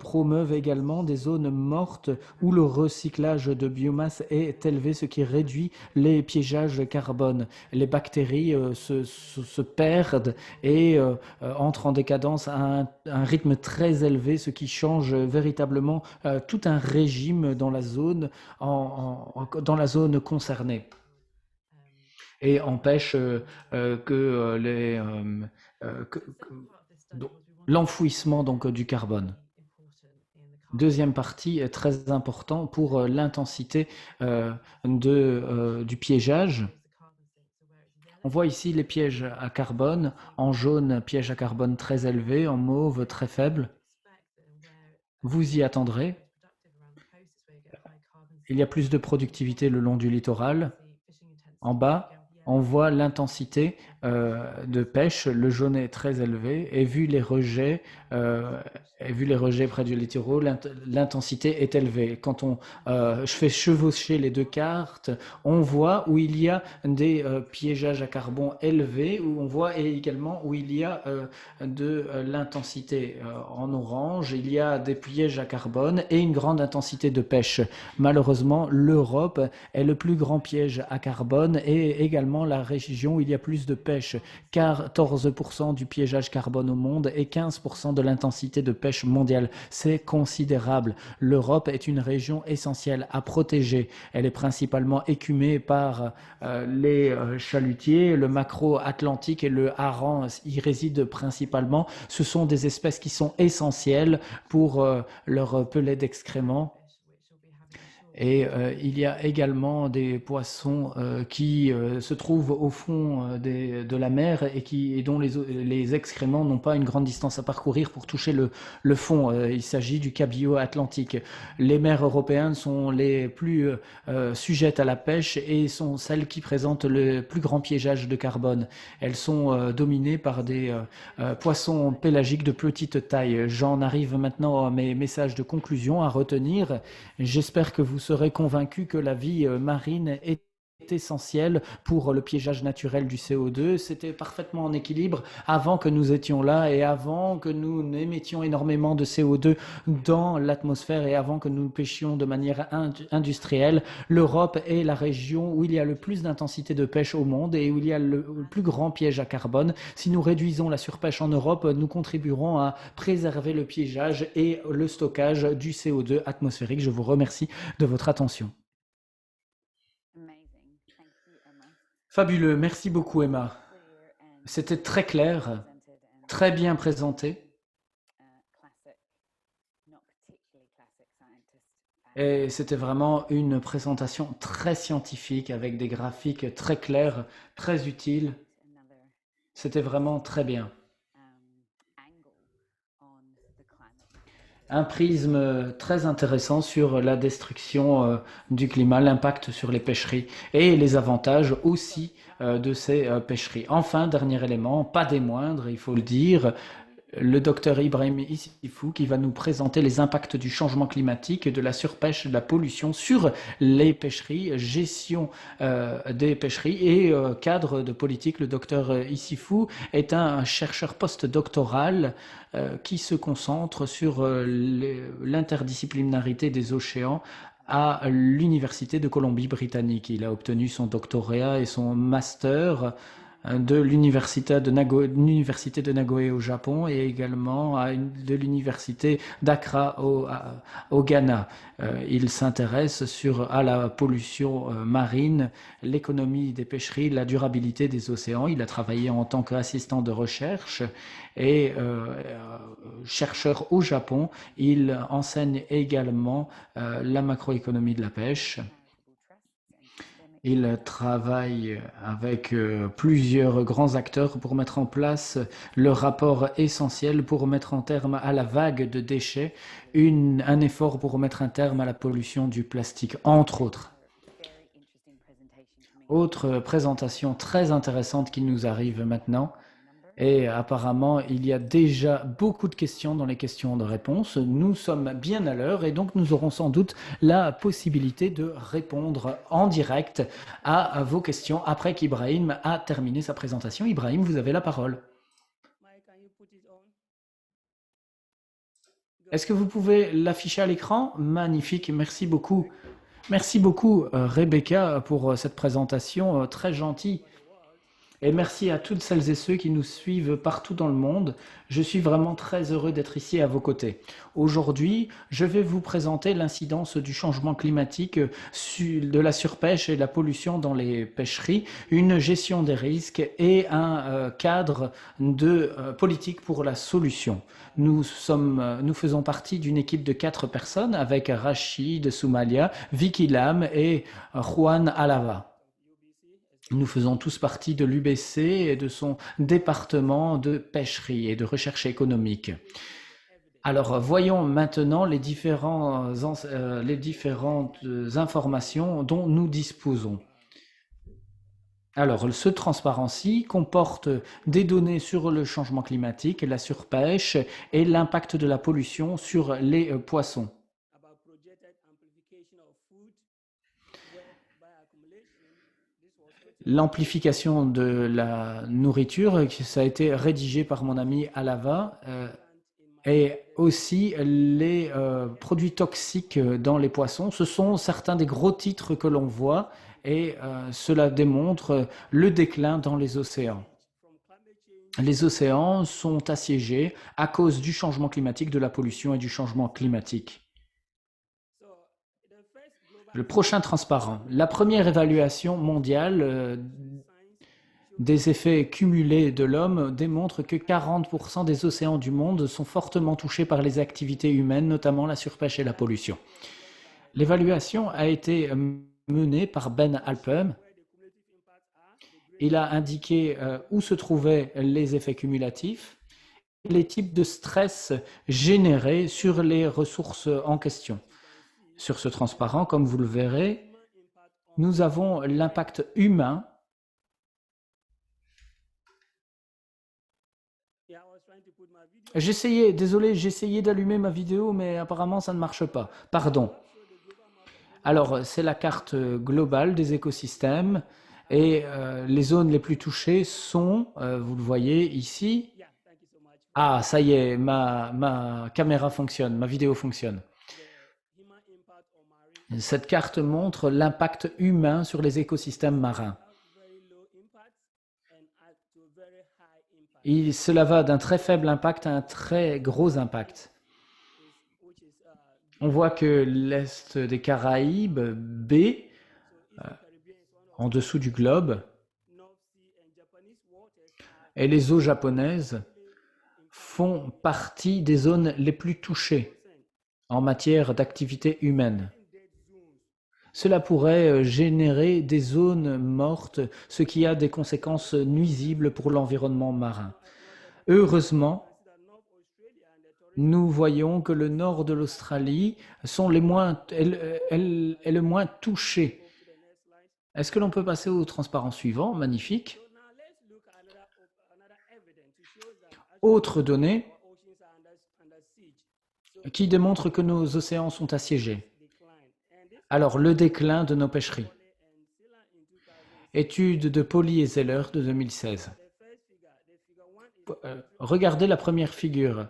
promeuvent également des zones mortes où le recyclage de biomasse est élevé, ce qui réduit les piégeages carbone. Les bactéries se perdent et entrent en décadence à un rythme très élevé, ce qui change véritablement tout un régime dans la zone, dans la zone concernée et empêche l'enfouissement donc du carbone. Deuxième partie est très important pour l'intensité du piégeage. On voit ici les pièges à carbone, en jaune, piège à carbone très élevé, en mauve, très faible. Vous y attendrez. Il y a plus de productivité le long du littoral. En bas, on voit l'intensité de pêche. Le jaune est très élevé et vu les rejets près du littoral, l'intensité est élevée. Quand je fais chevaucher les deux cartes, on voit où il y a des piégeages à carbone élevés, où on voit également où il y a de l'intensité en orange. Il y a des pièges à carbone et une grande intensité de pêche. Malheureusement, l'Europe est le plus grand piège à carbone et également la région où il y a plus de pêche. 14% du piégeage carbone au monde et 15% de l'intensité de pêche mondiale. C'est considérable. L'Europe est une région essentielle à protéger. Elle est principalement écumée par les chalutiers, le maquereau atlantique et le hareng y résident principalement. Ce sont des espèces qui sont essentielles pour leur pellet d'excréments. Et il y a également des poissons qui se trouvent au fond de la mer et dont les excréments n'ont pas une grande distance à parcourir pour toucher le fond. Il s'agit du cabillaud atlantique. Les mers européennes sont les plus sujettes à la pêche et sont celles qui présentent le plus grand piégeage de carbone. Elles sont dominées par des poissons pélagiques de petite taille. J'en arrive maintenant à mes messages de conclusion à retenir. J'espère que vous serez convaincu que la vie marine est essentielle pour le piégeage naturel du CO2. C'était parfaitement en équilibre avant que nous étions là et avant que nous émettions énormément de CO2 dans l'atmosphère et avant que nous pêchions de manière industrielle. L'Europe est la région où il y a le plus d'intensité de pêche au monde et où il y a le plus grand piège à carbone. Si nous réduisons la surpêche en Europe, nous contribuerons à préserver le piégeage et le stockage du CO2 atmosphérique. Je vous remercie de votre attention. Fabuleux, merci beaucoup Emma. C'était très clair, très bien présenté. Et c'était vraiment une présentation très scientifique avec des graphiques très clairs, très utiles. C'était vraiment très bien. Un prisme très intéressant sur la destruction du climat, l'impact sur les pêcheries et les avantages aussi de ces pêcheries. Enfin, dernier élément, pas des moindres, il faut le dire, le docteur Ibrahim Issifou qui va nous présenter les impacts du changement climatique, de la surpêche, de la pollution sur les pêcheries, gestion des pêcheries et cadre de politique. Le docteur Issifou est un chercheur postdoctoral qui se concentre sur l'interdisciplinarité des océans à l'Université de Colombie-Britannique. Il a obtenu son doctorat et son master de l'université de Nagoye au Japon et également de l'université d'Accra au Ghana. Il s'intéresse à la pollution marine, l'économie des pêcheries, la durabilité des océans. Il a travaillé en tant qu'assistant de recherche et chercheur au Japon. Il enseigne également la macroéconomie de la pêche. Il travaille avec plusieurs grands acteurs pour mettre en place le rapport essentiel pour mettre un terme à la vague de déchets, un effort pour mettre un terme à la pollution du plastique, entre autres. Autre présentation très intéressante qui nous arrive maintenant. Et apparemment, il y a déjà beaucoup de questions dans les questions de réponse. Nous sommes bien à l'heure et donc nous aurons sans doute la possibilité de répondre en direct à vos questions après qu'Ibrahim a terminé sa présentation. Ibrahim, vous avez la parole. Est-ce que vous pouvez l'afficher à l'écran? Magnifique, merci beaucoup. Merci beaucoup, Rebecca, pour cette présentation très gentille. Et merci à toutes celles et ceux qui nous suivent partout dans le monde. Je suis vraiment très heureux d'être ici à vos côtés. Aujourd'hui, je vais vous présenter l'incidence du changement climatique, de la surpêche et de la pollution dans les pêcheries, une gestion des risques et un cadre de politique pour la solution. Nous faisons partie d'une équipe de 4 personnes avec Rachid Soumalia, Vicky Lam et Juan Alava. Nous faisons tous partie de l'UBC et de son département de pêcherie et de recherche économique. Alors, voyons maintenant les différentes informations dont nous disposons. Alors, ce Transparency comporte des données sur le changement climatique, la surpêche et l'impact de la pollution sur les poissons. L'amplification de la nourriture, ça a été rédigé par mon ami Alava, et aussi les produits toxiques dans les poissons. Ce sont certains des gros titres que l'on voit et cela démontre le déclin dans les océans. Les océans sont assiégés à cause du changement climatique, de la pollution et du changement climatique. Le prochain transparent. La première évaluation mondiale des effets cumulés de l'homme démontre que 40% des océans du monde sont fortement touchés par les activités humaines, notamment la surpêche et la pollution. L'évaluation a été menée par Ben Alpem. Il a indiqué où se trouvaient les effets cumulatifs et les types de stress générés sur les ressources en question. Sur ce transparent, comme vous le verrez, nous avons l'impact humain. Désolé, j'essayais d'allumer ma vidéo, mais apparemment ça ne marche pas. Pardon. Alors, c'est la carte globale des écosystèmes et les zones les plus touchées sont, vous le voyez ici. Ah, ça y est, ma caméra fonctionne, ma vidéo fonctionne. Cette carte montre l'impact humain sur les écosystèmes marins. Et cela va d'un très faible impact à un très gros impact. On voit que l'Est des Caraïbes, B, en dessous du globe, et les eaux japonaises font partie des zones les plus touchées en matière d'activité humaine. Cela pourrait générer des zones mortes, ce qui a des conséquences nuisibles pour l'environnement marin. Heureusement, nous voyons que le nord de l'Australie est le moins touché. Est-ce que l'on peut passer au transparent suivant? Magnifique. Autre donnée qui démontre que nos océans sont assiégés. Alors, le déclin de nos pêcheries. Étude de Polly et Zeller de 2016. Regardez la première figure.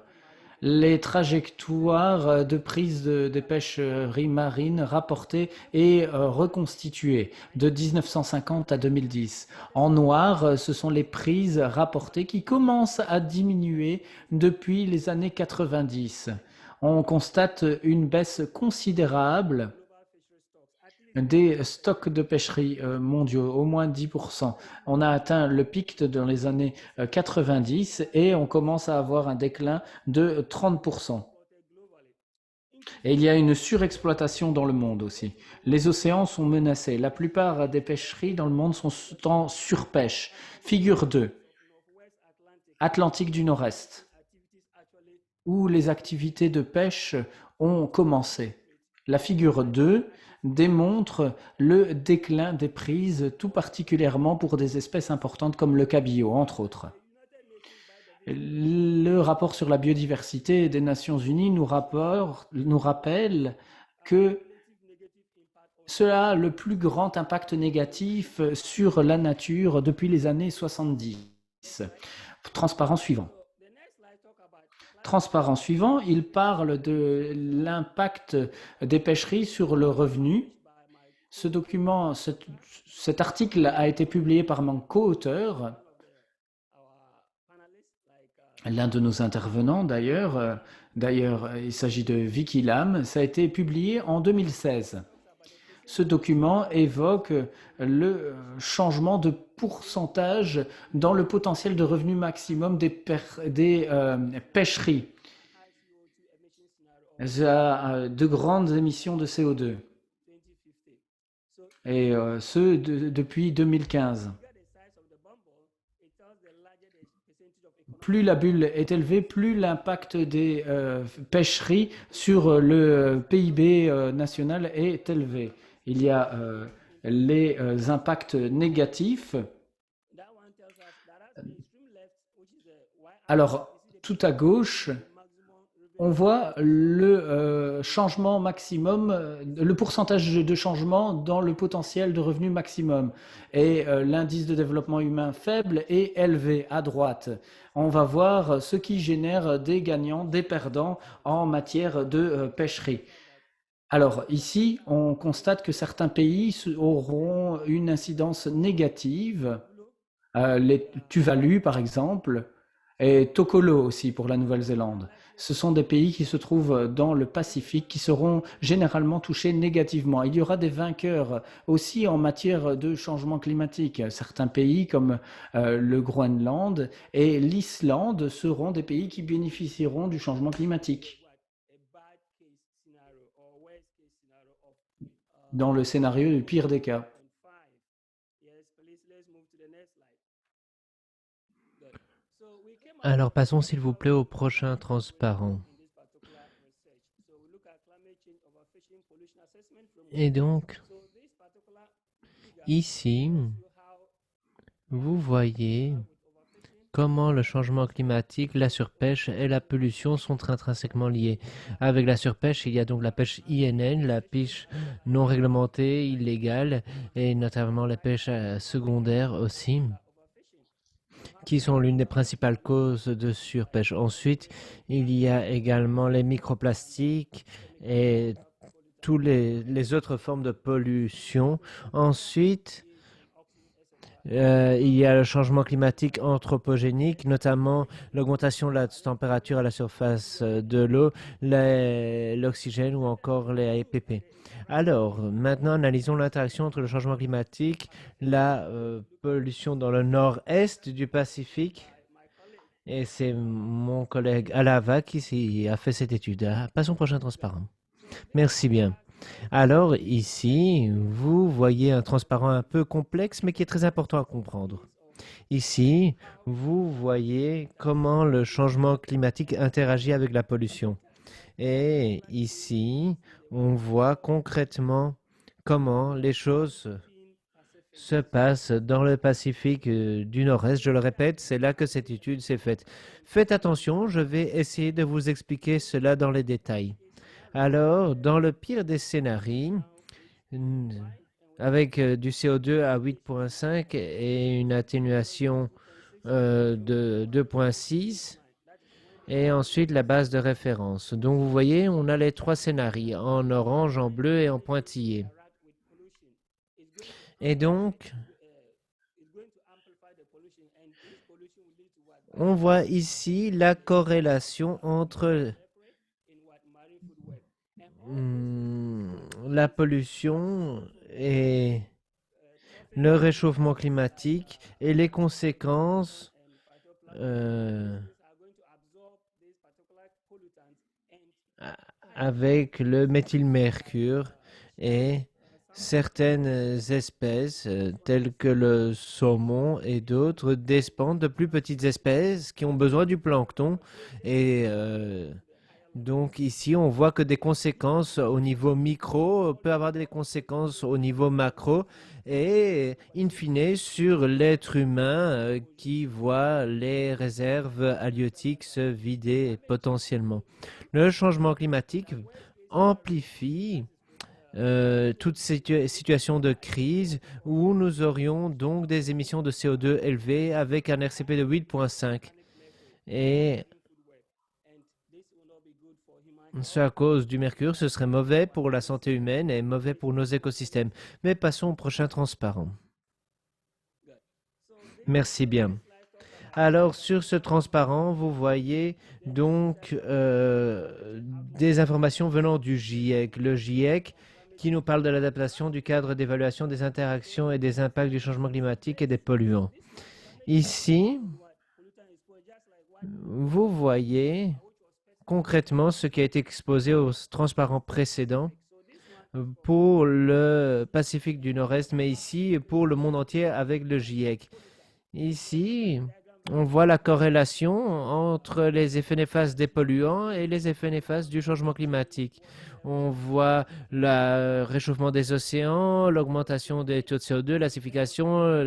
Les trajectoires de prise des pêcheries marines rapportées et reconstituées de 1950 à 2010. En noir, ce sont les prises rapportées qui commencent à diminuer depuis les années 90. On constate une baisse considérable des stocks de pêcherie mondiaux, au moins 10%. On a atteint le pic dans les années 90 et on commence à avoir un déclin de 30%. Et il y a une surexploitation dans le monde aussi. Les océans sont menacés. La plupart des pêcheries dans le monde sont en surpêche. Figure 2, Atlantique du Nord-Est, où les activités de pêche ont commencé. La figure 2 démontre le déclin des prises, tout particulièrement pour des espèces importantes comme le cabillaud, entre autres. Le rapport sur la biodiversité des Nations Unies nous rappelle que cela a le plus grand impact négatif sur la nature depuis les années 70. Transparent suivant. Transparent suivant, il parle de l'impact des pêcheries sur le revenu. Ce document, cet article a été publié par mon co-auteur, l'un de nos intervenants d'ailleurs. D'ailleurs, il s'agit de Vicky Lam. Ça a été publié en 2016. Ce document évoque le changement de pourcentage dans le potentiel de revenu maximum des pêcheries à de grandes émissions de CO2, et ce depuis 2015. Plus la bulle est élevée, plus l'impact des pêcheries sur le PIB national est élevé. Il y a les impacts négatifs. Alors, tout à gauche, on voit le changement maximum, le pourcentage de changement dans le potentiel de revenu maximum. Et l'indice de développement humain faible est élevé à droite. On va voir ce qui génère des gagnants, des perdants en matière de pêcherie. Alors ici, on constate que certains pays auront une incidence négative, les Tuvalu par exemple, et Tokolo aussi pour la Nouvelle-Zélande. Ce sont des pays qui se trouvent dans le Pacifique qui seront généralement touchés négativement. Il y aura des vainqueurs aussi en matière de changement climatique. Certains pays comme le Groenland et l'Islande seront des pays qui bénéficieront du changement climatique. Dans le scénario du pire des cas. Alors passons s'il vous plaît au prochain transparent. Et donc, ici, vous voyez comment le changement climatique, la surpêche et la pollution sont intrinsèquement liés. Avec la surpêche, il y a donc la pêche INN, la pêche non réglementée, illégale, et notamment la pêche secondaire aussi, qui sont l'une des principales causes de surpêche. Ensuite, il y a également les microplastiques et toutes les autres formes de pollution. Ensuite, il y a le changement climatique anthropogénique, notamment l'augmentation de la température à la surface de l'eau, l'oxygène ou encore les APP. Alors, maintenant, analysons l'interaction entre le changement climatique, la pollution dans le nord-est du Pacifique. Et c'est mon collègue Alava qui a fait cette étude. Passons au prochain transparent. Merci bien. Alors ici, vous voyez un transparent un peu complexe, mais qui est très important à comprendre. Ici, vous voyez comment le changement climatique interagit avec la pollution. Et ici, on voit concrètement comment les choses se passent dans le Pacifique du Nord-Est. Je le répète, c'est là que cette étude s'est faite. Faites attention, je vais essayer de vous expliquer cela dans les détails. Alors, dans le pire des scénarios, avec du CO2 à 8,5 et une atténuation de 2,6, et ensuite la base de référence. Donc, vous voyez, on a les trois scénarios, en orange, en bleu et en pointillé. Et donc, on voit ici la corrélation entre la pollution et le réchauffement climatique et les conséquences avec le méthylmercure et certaines espèces telles que le saumon et d'autres dépendent de plus petites espèces qui ont besoin du plancton et donc ici, on voit que des conséquences au niveau micro peuvent avoir des conséquences au niveau macro et in fine sur l'être humain qui voit les réserves halieutiques se vider potentiellement. Le changement climatique amplifie toute situation de crise où nous aurions donc des émissions de CO2 élevées avec un RCP de 8,5 et ce à cause du mercure, ce serait mauvais pour la santé humaine et mauvais pour nos écosystèmes. Mais passons au prochain transparent. Merci bien. Alors, sur ce transparent, vous voyez donc des informations venant du GIEC. Le GIEC qui nous parle de l'adaptation du cadre d'évaluation des interactions et des impacts du changement climatique et des polluants. Ici, vous voyez concrètement ce qui a été exposé au transparent précédent pour le Pacifique du Nord-Est, mais ici pour le monde entier avec le GIEC. Ici, on voit la corrélation entre les effets néfastes des polluants et les effets néfastes du changement climatique. On voit le réchauffement des océans, l'augmentation des taux de CO2, l'acidification,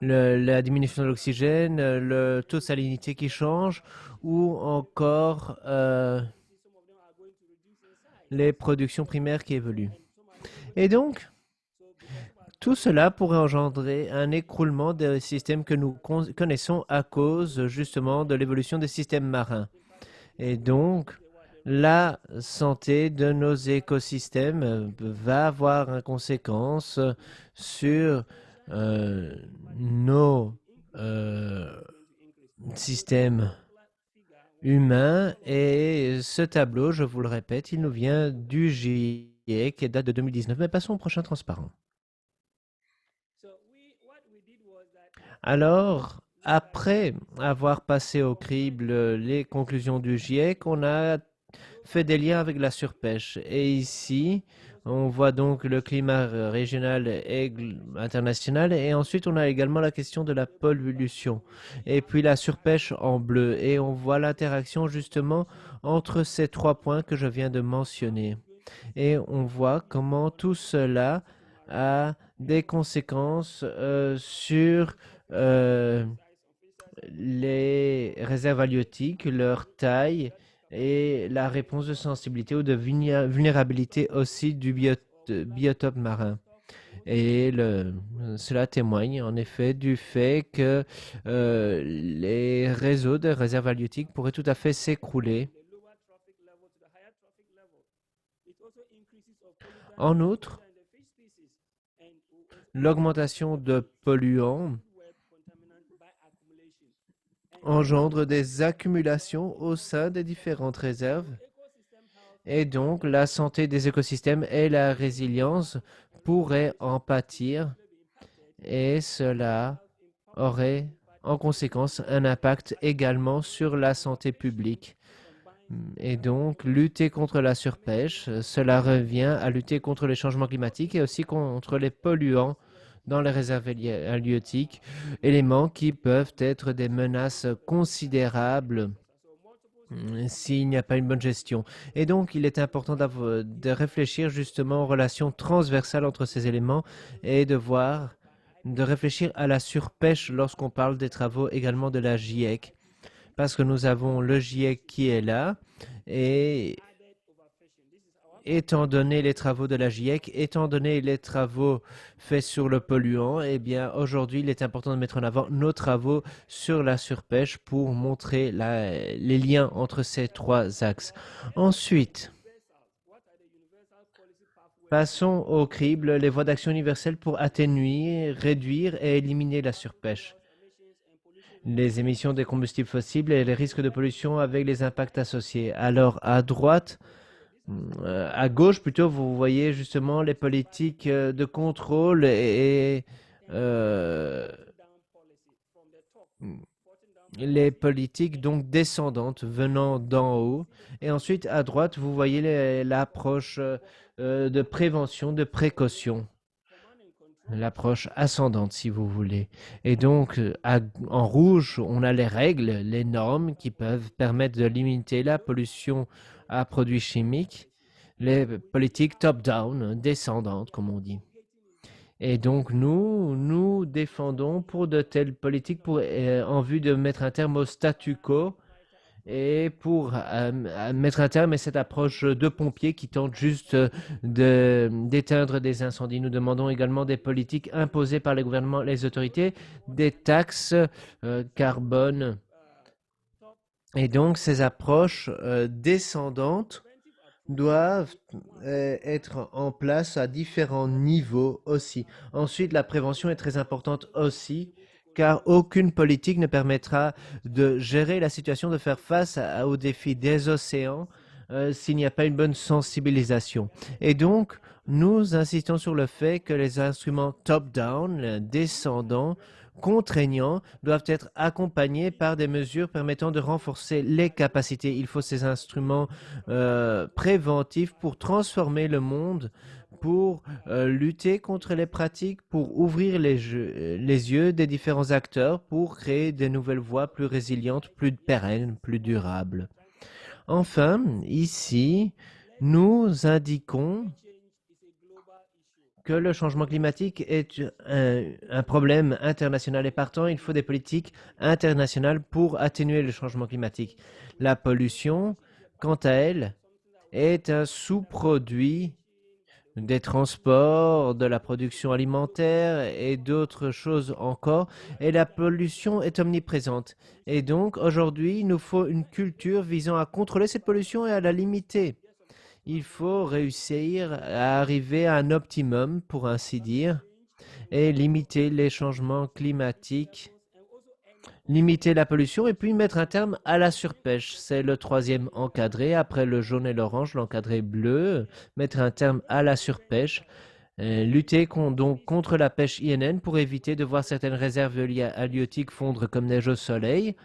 la diminution de l'oxygène, le taux de salinité qui change, ou encore les productions primaires qui évoluent. Et donc, tout cela pourrait engendrer un écroulement des systèmes que nous connaissons à cause justement de l'évolution des systèmes marins. Et donc, la santé de nos écosystèmes va avoir une conséquence sur nos systèmes humains. Et ce tableau, je vous le répète, il nous vient du GIEC qui date de 2019. Mais passons au prochain transparent. Alors, après avoir passé au crible les conclusions du GIEC, on a fait des liens avec la surpêche. Et ici, on voit donc le climat régional et international. Et ensuite, on a également la question de la pollution. Et puis la surpêche en bleu. Et on voit l'interaction justement entre ces trois points que je viens de mentionner. Et on voit comment tout cela a des conséquences sur les réserves halieutiques, leur taille et la réponse de sensibilité ou de vulnérabilité aussi du biotope marin. Et cela témoigne en effet du fait que les réseaux de réserves halieutiques pourraient tout à fait s'écrouler. En outre, l'augmentation de polluants engendre des accumulations au sein des différentes réserves et donc la santé des écosystèmes et la résilience pourraient en pâtir et cela aurait en conséquence un impact également sur la santé publique. Et donc, lutter contre la surpêche, cela revient à lutter contre les changements climatiques et aussi contre les polluants dans les réserves halieutiques, éléments qui peuvent être des menaces considérables s'il n'y a pas une bonne gestion. Et donc, il est important de réfléchir justement aux relations transversales entre ces éléments et de réfléchir à la surpêche lorsqu'on parle des travaux également de la GIEC. Parce que nous avons le GIEC qui est là et étant donné les travaux de la GIEC, étant donné les travaux faits sur le polluant, eh bien aujourd'hui il est important de mettre en avant nos travaux sur la surpêche pour montrer les liens entre ces trois axes. Ensuite, passons au crible, les voies d'action universelles pour atténuer, réduire et éliminer la surpêche. Les émissions des combustibles fossiles et les risques de pollution avec les impacts associés. Alors, à droite, à gauche plutôt, vous voyez justement les politiques de contrôle et les politiques donc descendantes venant d'en haut. Et ensuite, à droite, vous voyez l'approche de prévention, de précaution. L'approche ascendante, si vous voulez. Et donc, en rouge, on a les règles, les normes qui peuvent permettre de limiter la pollution à produits chimiques, les politiques top-down, descendantes, comme on dit. Et donc, nous défendons pour de telles politiques en vue de mettre un terme au statu quo et pour mettre un terme à cette approche de pompiers qui tente juste d'éteindre des incendies. Nous demandons également des politiques imposées par les gouvernements, les autorités, des taxes carbone Et donc, ces approches descendantes doivent être en place à différents niveaux aussi. Ensuite, la prévention est très importante aussi, car aucune politique ne permettra de gérer la situation, de faire face aux défis des océans s'il n'y a pas une bonne sensibilisation. Et donc, nous insistons sur le fait que les instruments top-down, descendants, contraignants, doivent être accompagnés par des mesures permettant de renforcer les capacités. Il faut ces instruments préventifs pour transformer le monde, pour lutter contre les pratiques, pour ouvrir les yeux des différents acteurs, pour créer de nouvelles voies plus résilientes, plus pérennes, plus durables. Enfin, ici, nous indiquons que le changement climatique est un problème international et partant, il faut des politiques internationales pour atténuer le changement climatique. La pollution, quant à elle, est un sous-produit des transports, de la production alimentaire et d'autres choses encore. Et la pollution est omniprésente. Et donc, aujourd'hui, il nous faut une culture visant à contrôler cette pollution et à la limiter. Il faut réussir à arriver à un optimum, pour ainsi dire, et limiter les changements climatiques, limiter la pollution et puis mettre un terme à la surpêche. C'est le troisième encadré. Après le jaune et l'orange, l'encadré bleu, mettre un terme à la surpêche. Lutter donc contre la pêche INN pour éviter de voir certaines réserves halieutiques fondre comme neige au soleil.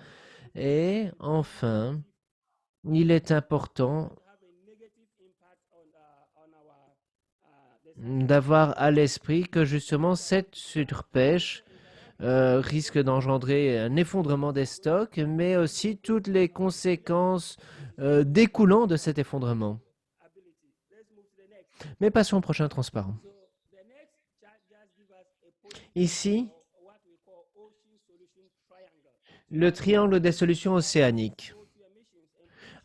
Et enfin, il est important d'avoir à l'esprit que justement cette surpêche risque d'engendrer un effondrement des stocks, mais aussi toutes les conséquences découlant de cet effondrement. Mais passons au prochain transparent. Ici, le triangle des solutions océaniques.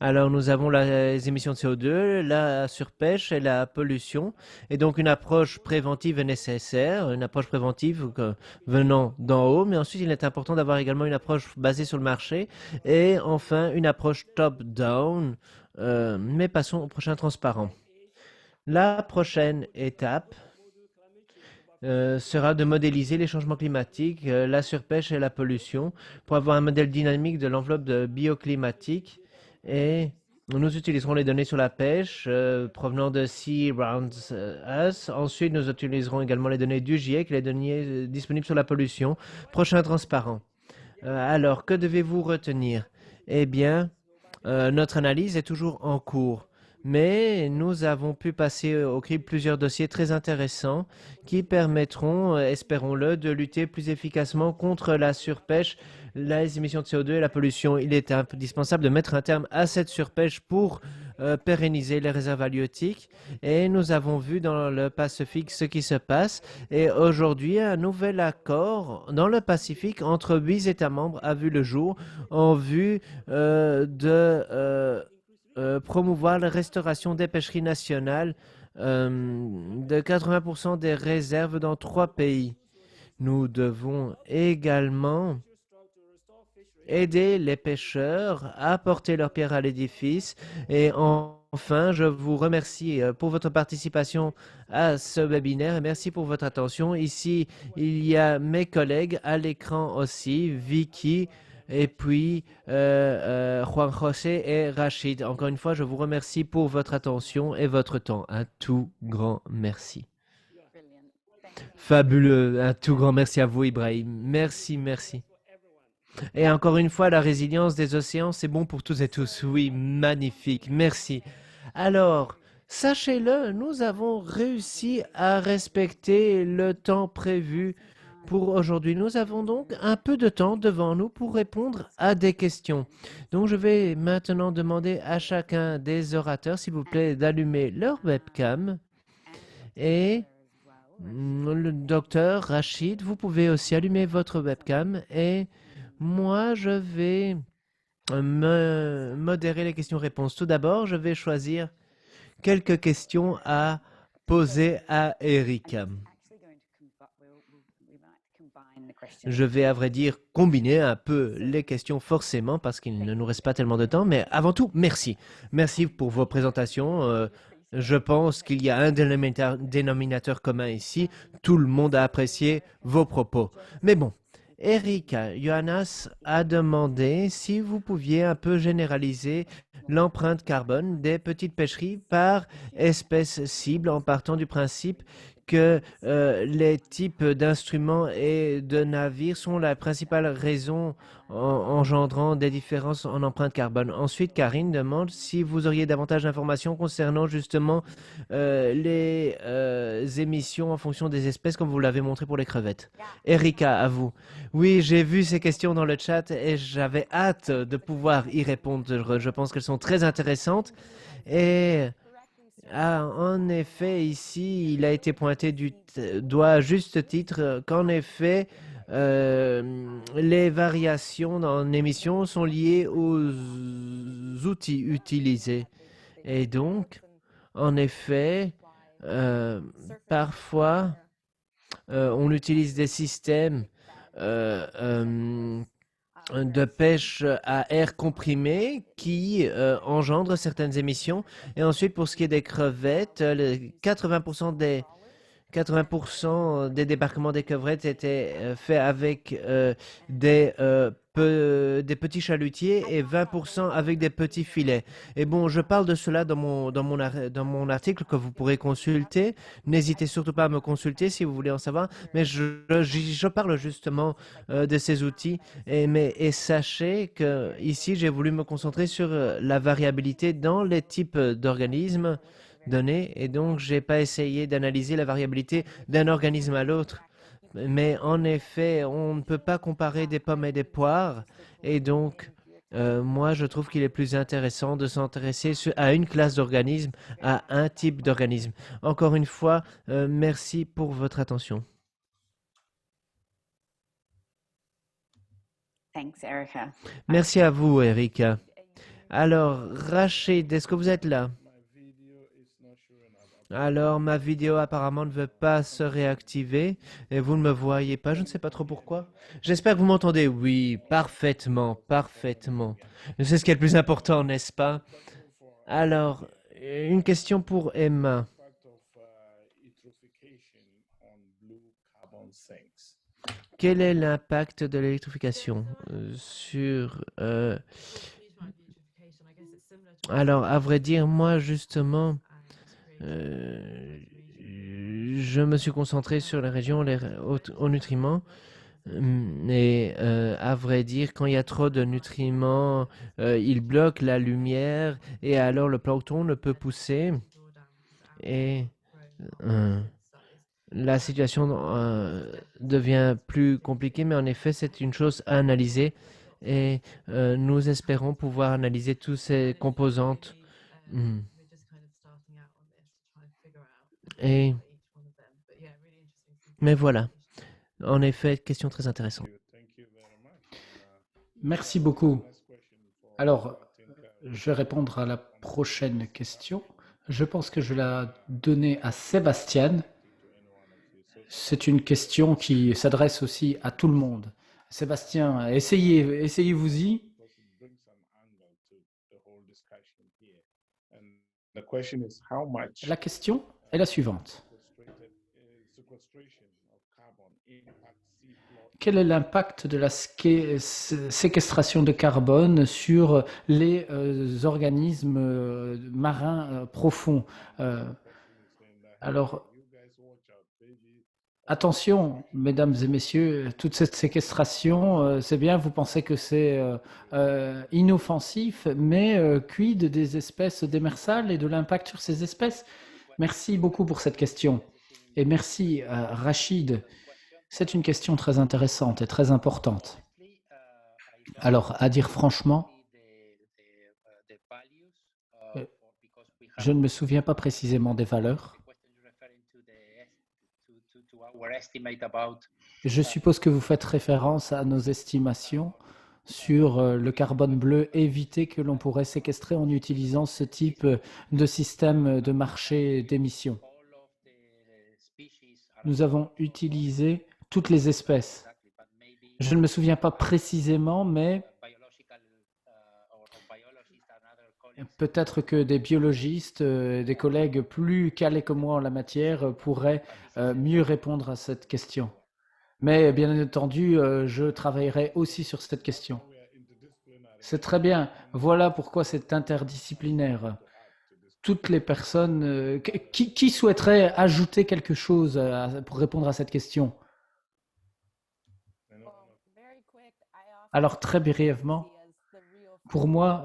Alors, nous avons les émissions de CO2, la surpêche et la pollution. Et donc, une approche préventive est nécessaire, une approche préventive venant d'en haut. Mais ensuite, il est important d'avoir également une approche basée sur le marché. Et enfin, une approche top-down. Mais passons au prochain transparent. La prochaine étape sera de modéliser les changements climatiques, la surpêche et la pollution pour avoir un modèle dynamique de l'enveloppe bioclimatique. Et nous utiliserons les données sur la pêche provenant de Sea Rounds Us. Ensuite, nous utiliserons également les données du GIEC, les données disponibles sur la pollution. Prochain transparent. Alors, que devez-vous retenir? Eh bien, notre analyse est toujours en cours. Mais nous avons pu passer au crible plusieurs dossiers très intéressants qui permettront, espérons-le, de lutter plus efficacement contre la surpêche, les émissions de CO2 et la pollution. Il est indispensable de mettre un terme à cette surpêche pour pérenniser les réserves halieutiques. Et nous avons vu dans le Pacifique ce qui se passe. Et aujourd'hui, un nouvel accord dans le Pacifique entre 8 États membres a vu le jour en vue de promouvoir la restauration des pêcheries nationales de 80% des réserves dans 3 pays. Nous devons également aider les pêcheurs à porter leur pierre à l'édifice. Et enfin, je vous remercie pour votre participation à ce webinaire et merci pour votre attention. Ici, il y a mes collègues à l'écran aussi, Vicky, et puis Juan José et Rachid. Encore une fois, je vous remercie pour votre attention et votre temps. Un tout grand merci. Fabuleux. Un tout grand merci à vous, Ibrahim. Merci, merci. Et encore une fois, la résilience des océans, c'est bon pour tous et tous. Oui, magnifique. Merci. Alors, sachez-le, nous avons réussi à respecter le temps prévu pour aujourd'hui. Nous avons donc un peu de temps devant nous pour répondre à des questions. Donc, je vais maintenant demander à chacun des orateurs, s'il vous plaît, d'allumer leur webcam. Et le docteur Rachid, vous pouvez aussi allumer votre webcam. Et moi, je vais modérer les questions-réponses. Tout d'abord, je vais choisir quelques questions à poser à Eric. Je vais, à vrai dire, combiner un peu les questions forcément parce qu'il ne nous reste pas tellement de temps. Mais avant tout, merci. Merci pour vos présentations. Je pense qu'il y a un dénominateur commun ici. Tout le monde a apprécié vos propos. Mais bon, Erika, Johannes a demandé si vous pouviez un peu généraliser l'empreinte carbone des petites pêcheries par espèce cible en partant du principe que les types d'instruments et de navires sont la principale raison engendrant des différences en empreinte carbone. Ensuite, Karine demande si vous auriez davantage d'informations concernant justement les émissions en fonction des espèces, comme vous l'avez montré pour les crevettes. Erika, à vous. Oui, j'ai vu ces questions dans le chat et j'avais hâte de pouvoir y répondre. Je pense qu'elles sont très intéressantes et en effet, ici, il a été pointé du doigt à juste titre qu'en effet, les variations en émissions sont liées aux outils utilisés. Et donc, en effet, parfois, on utilise des systèmes de pêche à air comprimé qui engendre certaines émissions. Et ensuite, pour ce qui est des crevettes, 80% des débarquements des crevettes étaient faits avec des petits chalutiers et 20% avec des petits filets. Et bon, je parle de cela dans mon article que vous pourrez consulter. N'hésitez surtout pas à me consulter si vous voulez en savoir. Mais je parle justement de ces outils. Et sachez que ici, j'ai voulu me concentrer sur la variabilité dans les types d'organismes donnés. Et donc, je n'ai pas essayé d'analyser la variabilité d'un organisme à l'autre. Mais en effet, on ne peut pas comparer des pommes et des poires. Et donc, moi, je trouve qu'il est plus intéressant de s'intéresser à une classe d'organismes, à un type d'organisme. Encore une fois, merci pour votre attention. Merci à vous, Erika. Alors, Rachid, est-ce que vous êtes là? Alors, ma vidéo apparemment ne veut pas se réactiver et vous ne me voyez pas. Je ne sais pas trop pourquoi. J'espère que vous m'entendez. Oui, parfaitement, parfaitement. C'est ce qui est le plus important, n'est-ce pas? Alors, une question pour Emma. Quel est l'impact de l'électrification sur... Alors, à vrai dire, moi, justement... je me suis concentré sur la région aux nutriments. Et à vrai dire, quand il y a trop de nutriments, ils bloquent la lumière et alors le plancton ne peut pousser. Et la situation devient plus compliquée, mais en effet, c'est une chose à analyser. Et nous espérons pouvoir analyser toutes ces composantes. Mais voilà, en effet, question très intéressante. Merci beaucoup. Alors, je vais répondre à la prochaine question. Je pense que je vais la donner à Sébastien. C'est une question qui s'adresse aussi à tout le monde. Sébastien, essayez-vous-y. La question est la suivante. Quel est l'impact de la séquestration de carbone sur les organismes marins profonds? Alors, attention, mesdames et messieurs, toute cette séquestration, c'est bien, vous pensez que c'est inoffensif, mais quid des espèces démersales et de l'impact sur ces espèces? Merci beaucoup pour cette question. Et merci, Rachid. C'est une question très intéressante et très importante. Alors, à dire franchement, je ne me souviens pas précisément des valeurs. Je suppose que vous faites référence à nos estimations sur le carbone bleu évité que l'on pourrait séquestrer en utilisant ce type de système de marché d'émissions. Nous avons utilisé toutes les espèces. Je ne me souviens pas précisément, mais peut-être que des biologistes, des collègues plus calés que moi en la matière pourraient mieux répondre à cette question. Mais bien entendu, je travaillerai aussi sur cette question. C'est très bien. Voilà pourquoi c'est interdisciplinaire. Toutes les personnes... qui souhaiterait ajouter quelque chose pour répondre à cette question? Alors, très brièvement, pour moi,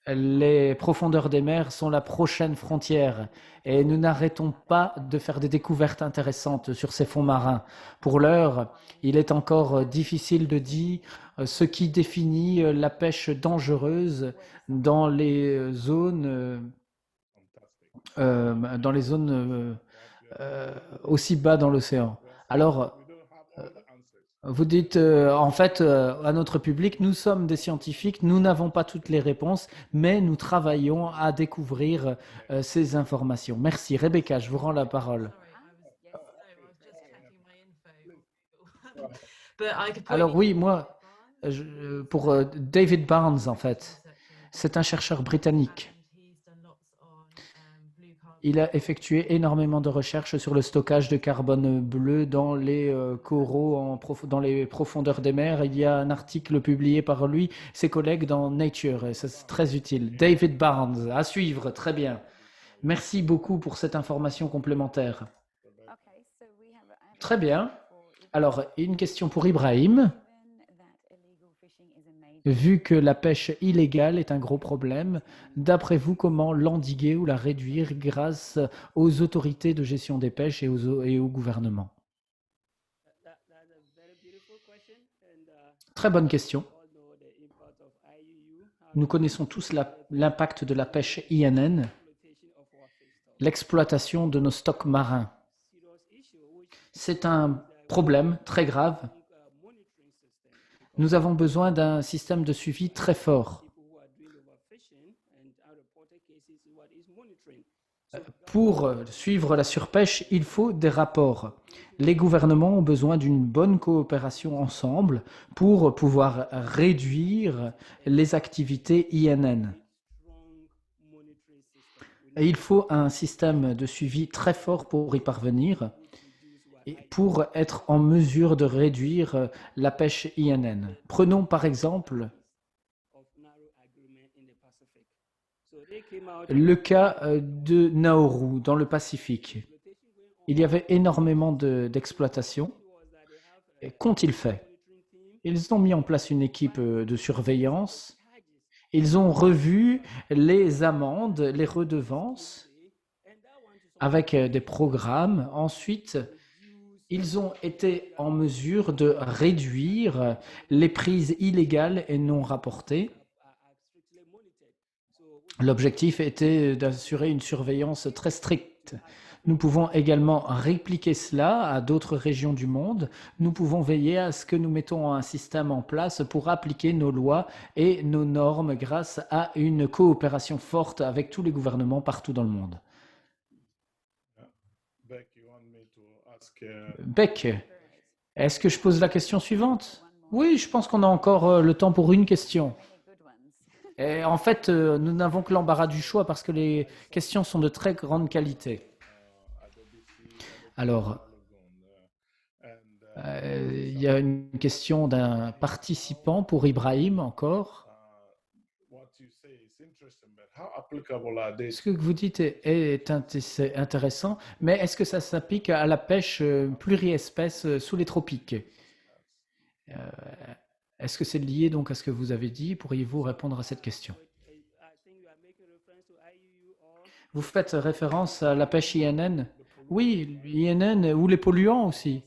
les profondeurs des mers sont la prochaine frontière et nous n'arrêtons pas de faire des découvertes intéressantes sur ces fonds marins. Pour l'heure, il est encore difficile de dire ce qui définit la pêche dangereuse dans les zones, aussi bas dans l'océan. Alors, vous dites, en fait, à notre public, nous sommes des scientifiques, nous n'avons pas toutes les réponses, mais nous travaillons à découvrir ces informations. Merci. Rebecca, je vous rends la parole. Alors oui, moi, pour David Barnes, en fait, c'est un chercheur britannique. Il a effectué énormément de recherches sur le stockage de carbone bleu dans les coraux, dans les profondeurs des mers. Il y a un article publié par lui, ses collègues dans Nature, et c'est très utile. David Barnes, à suivre, très bien. Merci beaucoup pour cette information complémentaire. Très bien. Alors, une question pour Ibrahim. Vu que la pêche illégale est un gros problème, d'après vous, comment l'endiguer ou la réduire grâce aux autorités de gestion des pêches et au gouvernement? Très bonne question. Nous connaissons tous l'impact de la pêche INN, l'exploitation de nos stocks marins. C'est un problème très grave. Nous avons besoin d'un système de suivi très fort. Pour suivre la surpêche, il faut des rapports. Les gouvernements ont besoin d'une bonne coopération ensemble pour pouvoir réduire les activités INN. Et il faut un système de suivi très fort pour y parvenir et pour être en mesure de réduire la pêche INN. Prenons par exemple le cas de Nauru dans le Pacifique. Il y avait énormément d'exploitation. Qu'ont-ils fait? Ils ont mis en place une équipe de surveillance. Ils ont revu les amendes, les redevances avec des programmes. Ensuite, ils ont été en mesure de réduire les prises illégales et non rapportées. L'objectif était d'assurer une surveillance très stricte. Nous pouvons également répliquer cela à d'autres régions du monde. Nous pouvons veiller à ce que nous mettons un système en place pour appliquer nos lois et nos normes grâce à une coopération forte avec tous les gouvernements partout dans le monde. Beck, est-ce que je pose la question suivante? Oui, je pense qu'on a encore le temps pour une question. Et en fait, nous n'avons que l'embarras du choix parce que les questions sont de très grande qualité. Alors, il y a une question d'un participant pour Ibrahim encore. Ce que vous dites est intéressant, mais est-ce que ça s'applique à la pêche pluriespèce sous les tropiques? Est-ce que c'est lié donc à ce que vous avez dit? Pourriez-vous répondre à cette question? Vous faites référence à la pêche INN? Oui, l'INN ou les polluants aussi.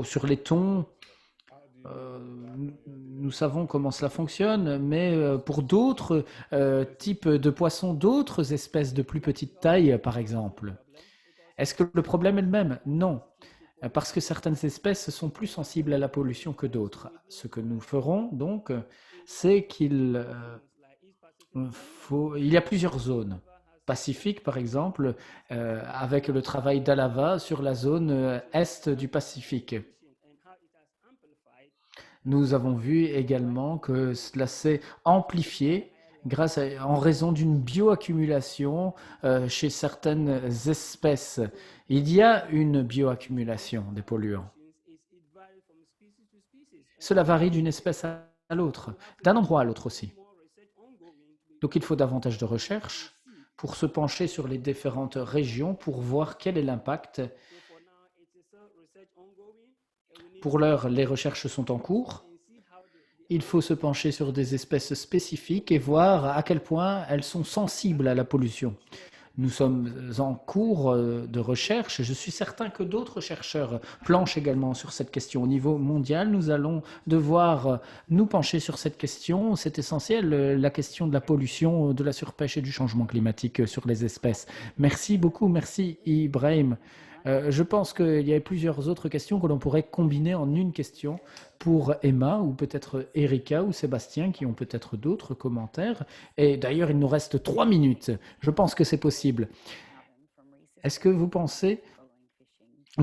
Sur les thons, nous savons comment cela fonctionne, mais pour d'autres types de poissons, d'autres espèces de plus petite taille, par exemple, est-ce que le problème est le même? Non, parce que certaines espèces sont plus sensibles à la pollution que d'autres. Ce que nous ferons donc, c'est qu'il y a plusieurs zones. Pacifique, par exemple, avec le travail d'Alava sur la zone est du Pacifique. Nous avons vu également que cela s'est amplifié en raison d'une bioaccumulation chez certaines espèces. Il y a une bioaccumulation des polluants. Cela varie d'une espèce à l'autre, d'un endroit à l'autre aussi. Donc il faut davantage de recherche pour se pencher sur les différentes régions pour voir quel est l'impact. Pour l'heure, les recherches sont en cours. Il faut se pencher sur des espèces spécifiques et voir à quel point elles sont sensibles à la pollution. Nous sommes en cours de recherche. Je suis certain que d'autres chercheurs planchent également sur cette question. Au niveau mondial, nous allons devoir nous pencher sur cette question. C'est essentiel, la question de la pollution, de la surpêche et du changement climatique sur les espèces. Merci beaucoup. Merci Ibrahim. Je pense qu'il y a plusieurs autres questions que l'on pourrait combiner en une question pour Emma ou peut-être Erika ou Sébastien qui ont peut-être d'autres commentaires. Et d'ailleurs, il nous reste 3 minutes. Je pense que c'est possible. Est-ce que vous pensez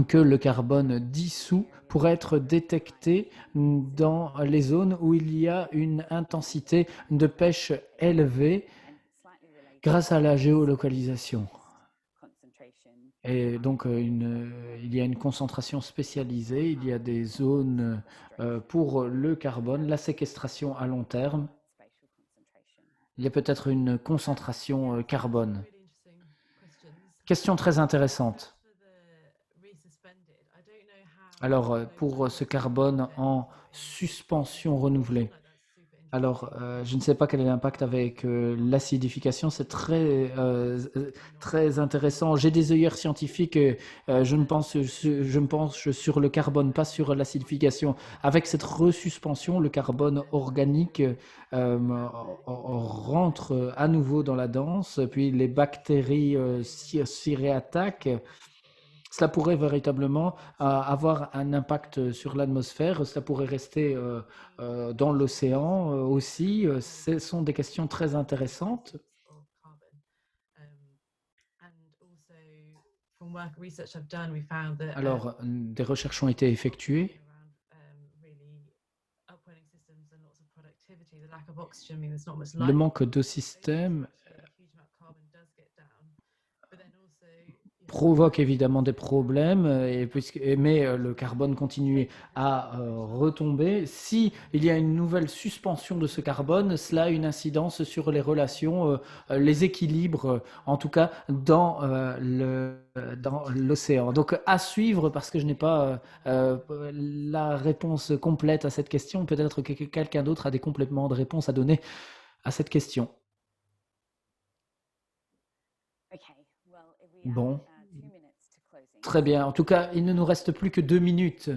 que le carbone dissous pourrait être détecté dans les zones où il y a une intensité de pêche élevée grâce à la géolocalisation ? Et donc, il y a une concentration spécialisée, il y a des zones pour le carbone, la séquestration à long terme. Il y a peut-être une concentration carbone. Question très intéressante. Alors, pour ce carbone en suspension renouvelée, alors, je ne sais pas quel est l'impact avec l'acidification, c'est très intéressant. J'ai des œillères scientifiques, je me penche sur le carbone, pas sur l'acidification. Avec cette resuspension, le carbone organique rentre à nouveau dans la danse, puis les bactéries s'y réattaquent. Cela pourrait véritablement avoir un impact sur l'atmosphère, cela pourrait rester dans l'océan aussi. Ce sont des questions très intéressantes. Alors, des recherches ont été effectuées. Le manque de système provoque évidemment des problèmes, mais le carbone continue à retomber. Si il y a une nouvelle suspension de ce carbone, cela a une incidence sur les relations, les équilibres, en tout cas dans l'océan. Donc à suivre, parce que je n'ai pas la réponse complète à cette question. Peut-être que quelqu'un d'autre a des compléments de réponse à donner à cette question. Bon. Très bien. En tout cas, il ne nous reste plus que 2 minutes.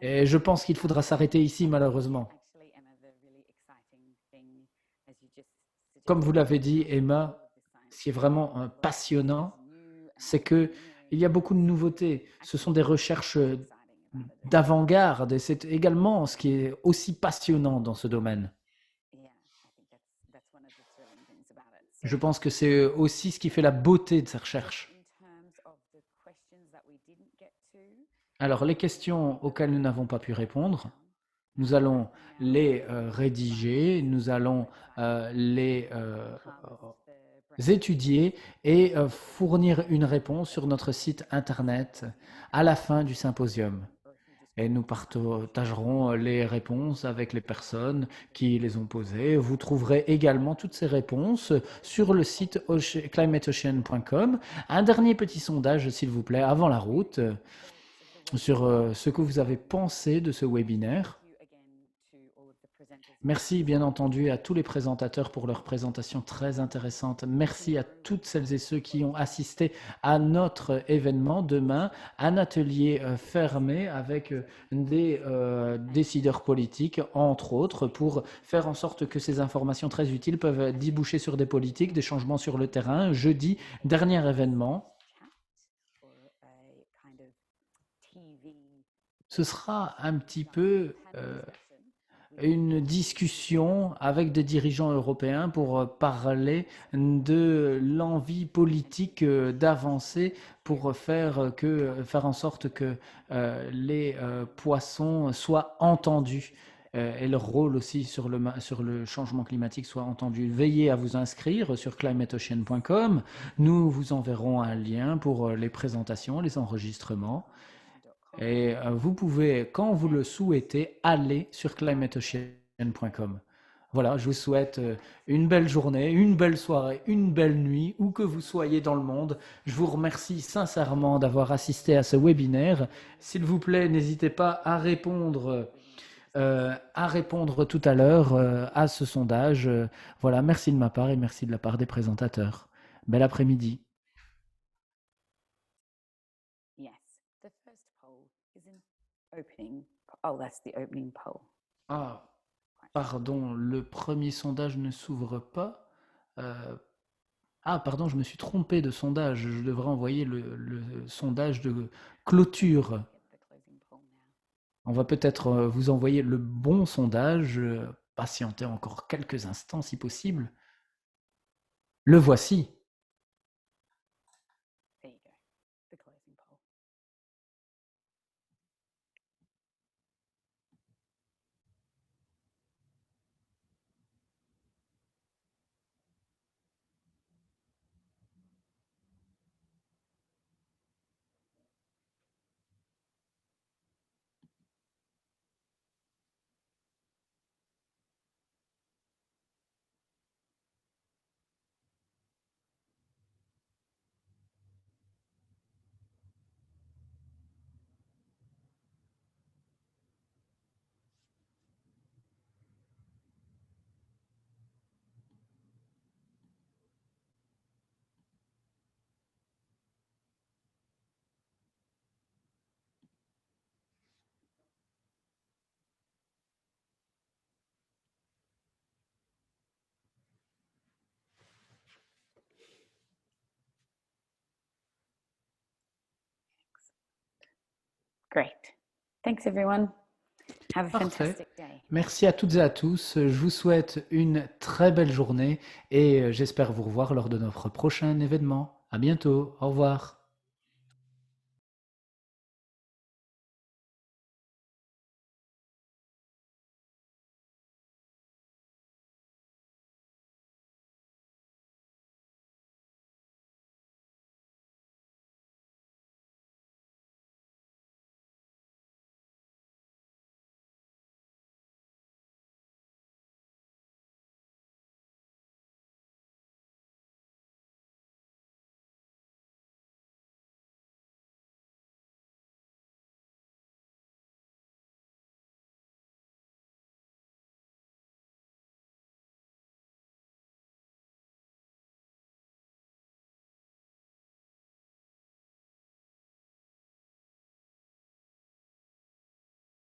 Et je pense qu'il faudra s'arrêter ici, malheureusement. Comme vous l'avez dit, Emma, ce qui est vraiment passionnant, c'est qu'il y a beaucoup de nouveautés. Ce sont des recherches d'avant-garde et c'est également ce qui est aussi passionnant dans ce domaine. Je pense que c'est aussi ce qui fait la beauté de ces recherches. Alors, les questions auxquelles nous n'avons pas pu répondre, nous allons les rédiger, nous allons les étudier et fournir une réponse sur notre site internet à la fin du symposium. Et nous partagerons les réponses avec les personnes qui les ont posées. Vous trouverez également toutes ces réponses sur le site climateocean.com. Un dernier petit sondage, s'il vous plaît, avant la route, sur ce que vous avez pensé de ce webinaire. Merci bien entendu à tous les présentateurs pour leur présentation très intéressante. Merci à toutes celles et ceux qui ont assisté à notre événement demain, un atelier fermé avec des décideurs politiques, entre autres, pour faire en sorte que ces informations très utiles peuvent déboucher sur des politiques, des changements sur le terrain. Jeudi, dernier événement. Ce sera un petit peu une discussion avec des dirigeants européens pour parler de l'envie politique d'avancer pour faire en sorte que les poissons soient entendus et leur rôle aussi sur le changement climatique soit entendu. Veillez à vous inscrire sur climateocean.com. Nous vous enverrons un lien pour les présentations, les enregistrements. Et vous pouvez, quand vous le souhaitez, aller sur climateocean.com. Voilà, je vous souhaite une belle journée, une belle soirée, une belle nuit, où que vous soyez dans le monde. Je vous remercie sincèrement d'avoir assisté à ce webinaire. S'il vous plaît, n'hésitez pas à répondre tout à l'heure à ce sondage. Voilà, merci de ma part et merci de la part des présentateurs. Bel après-midi. Ah, pardon, le premier sondage ne s'ouvre pas. Ah, pardon, je me suis trompé de sondage. Je devrais envoyer le sondage de clôture. On va peut-être vous envoyer le bon sondage. Patientez encore quelques instants si possible. Le voici. Great. Thanks everyone. Have a Parfait. fantastic day. Merci à toutes et à tous. Je vous souhaite une très belle journée et j'espère vous revoir lors de notre prochain événement. À bientôt. Au revoir.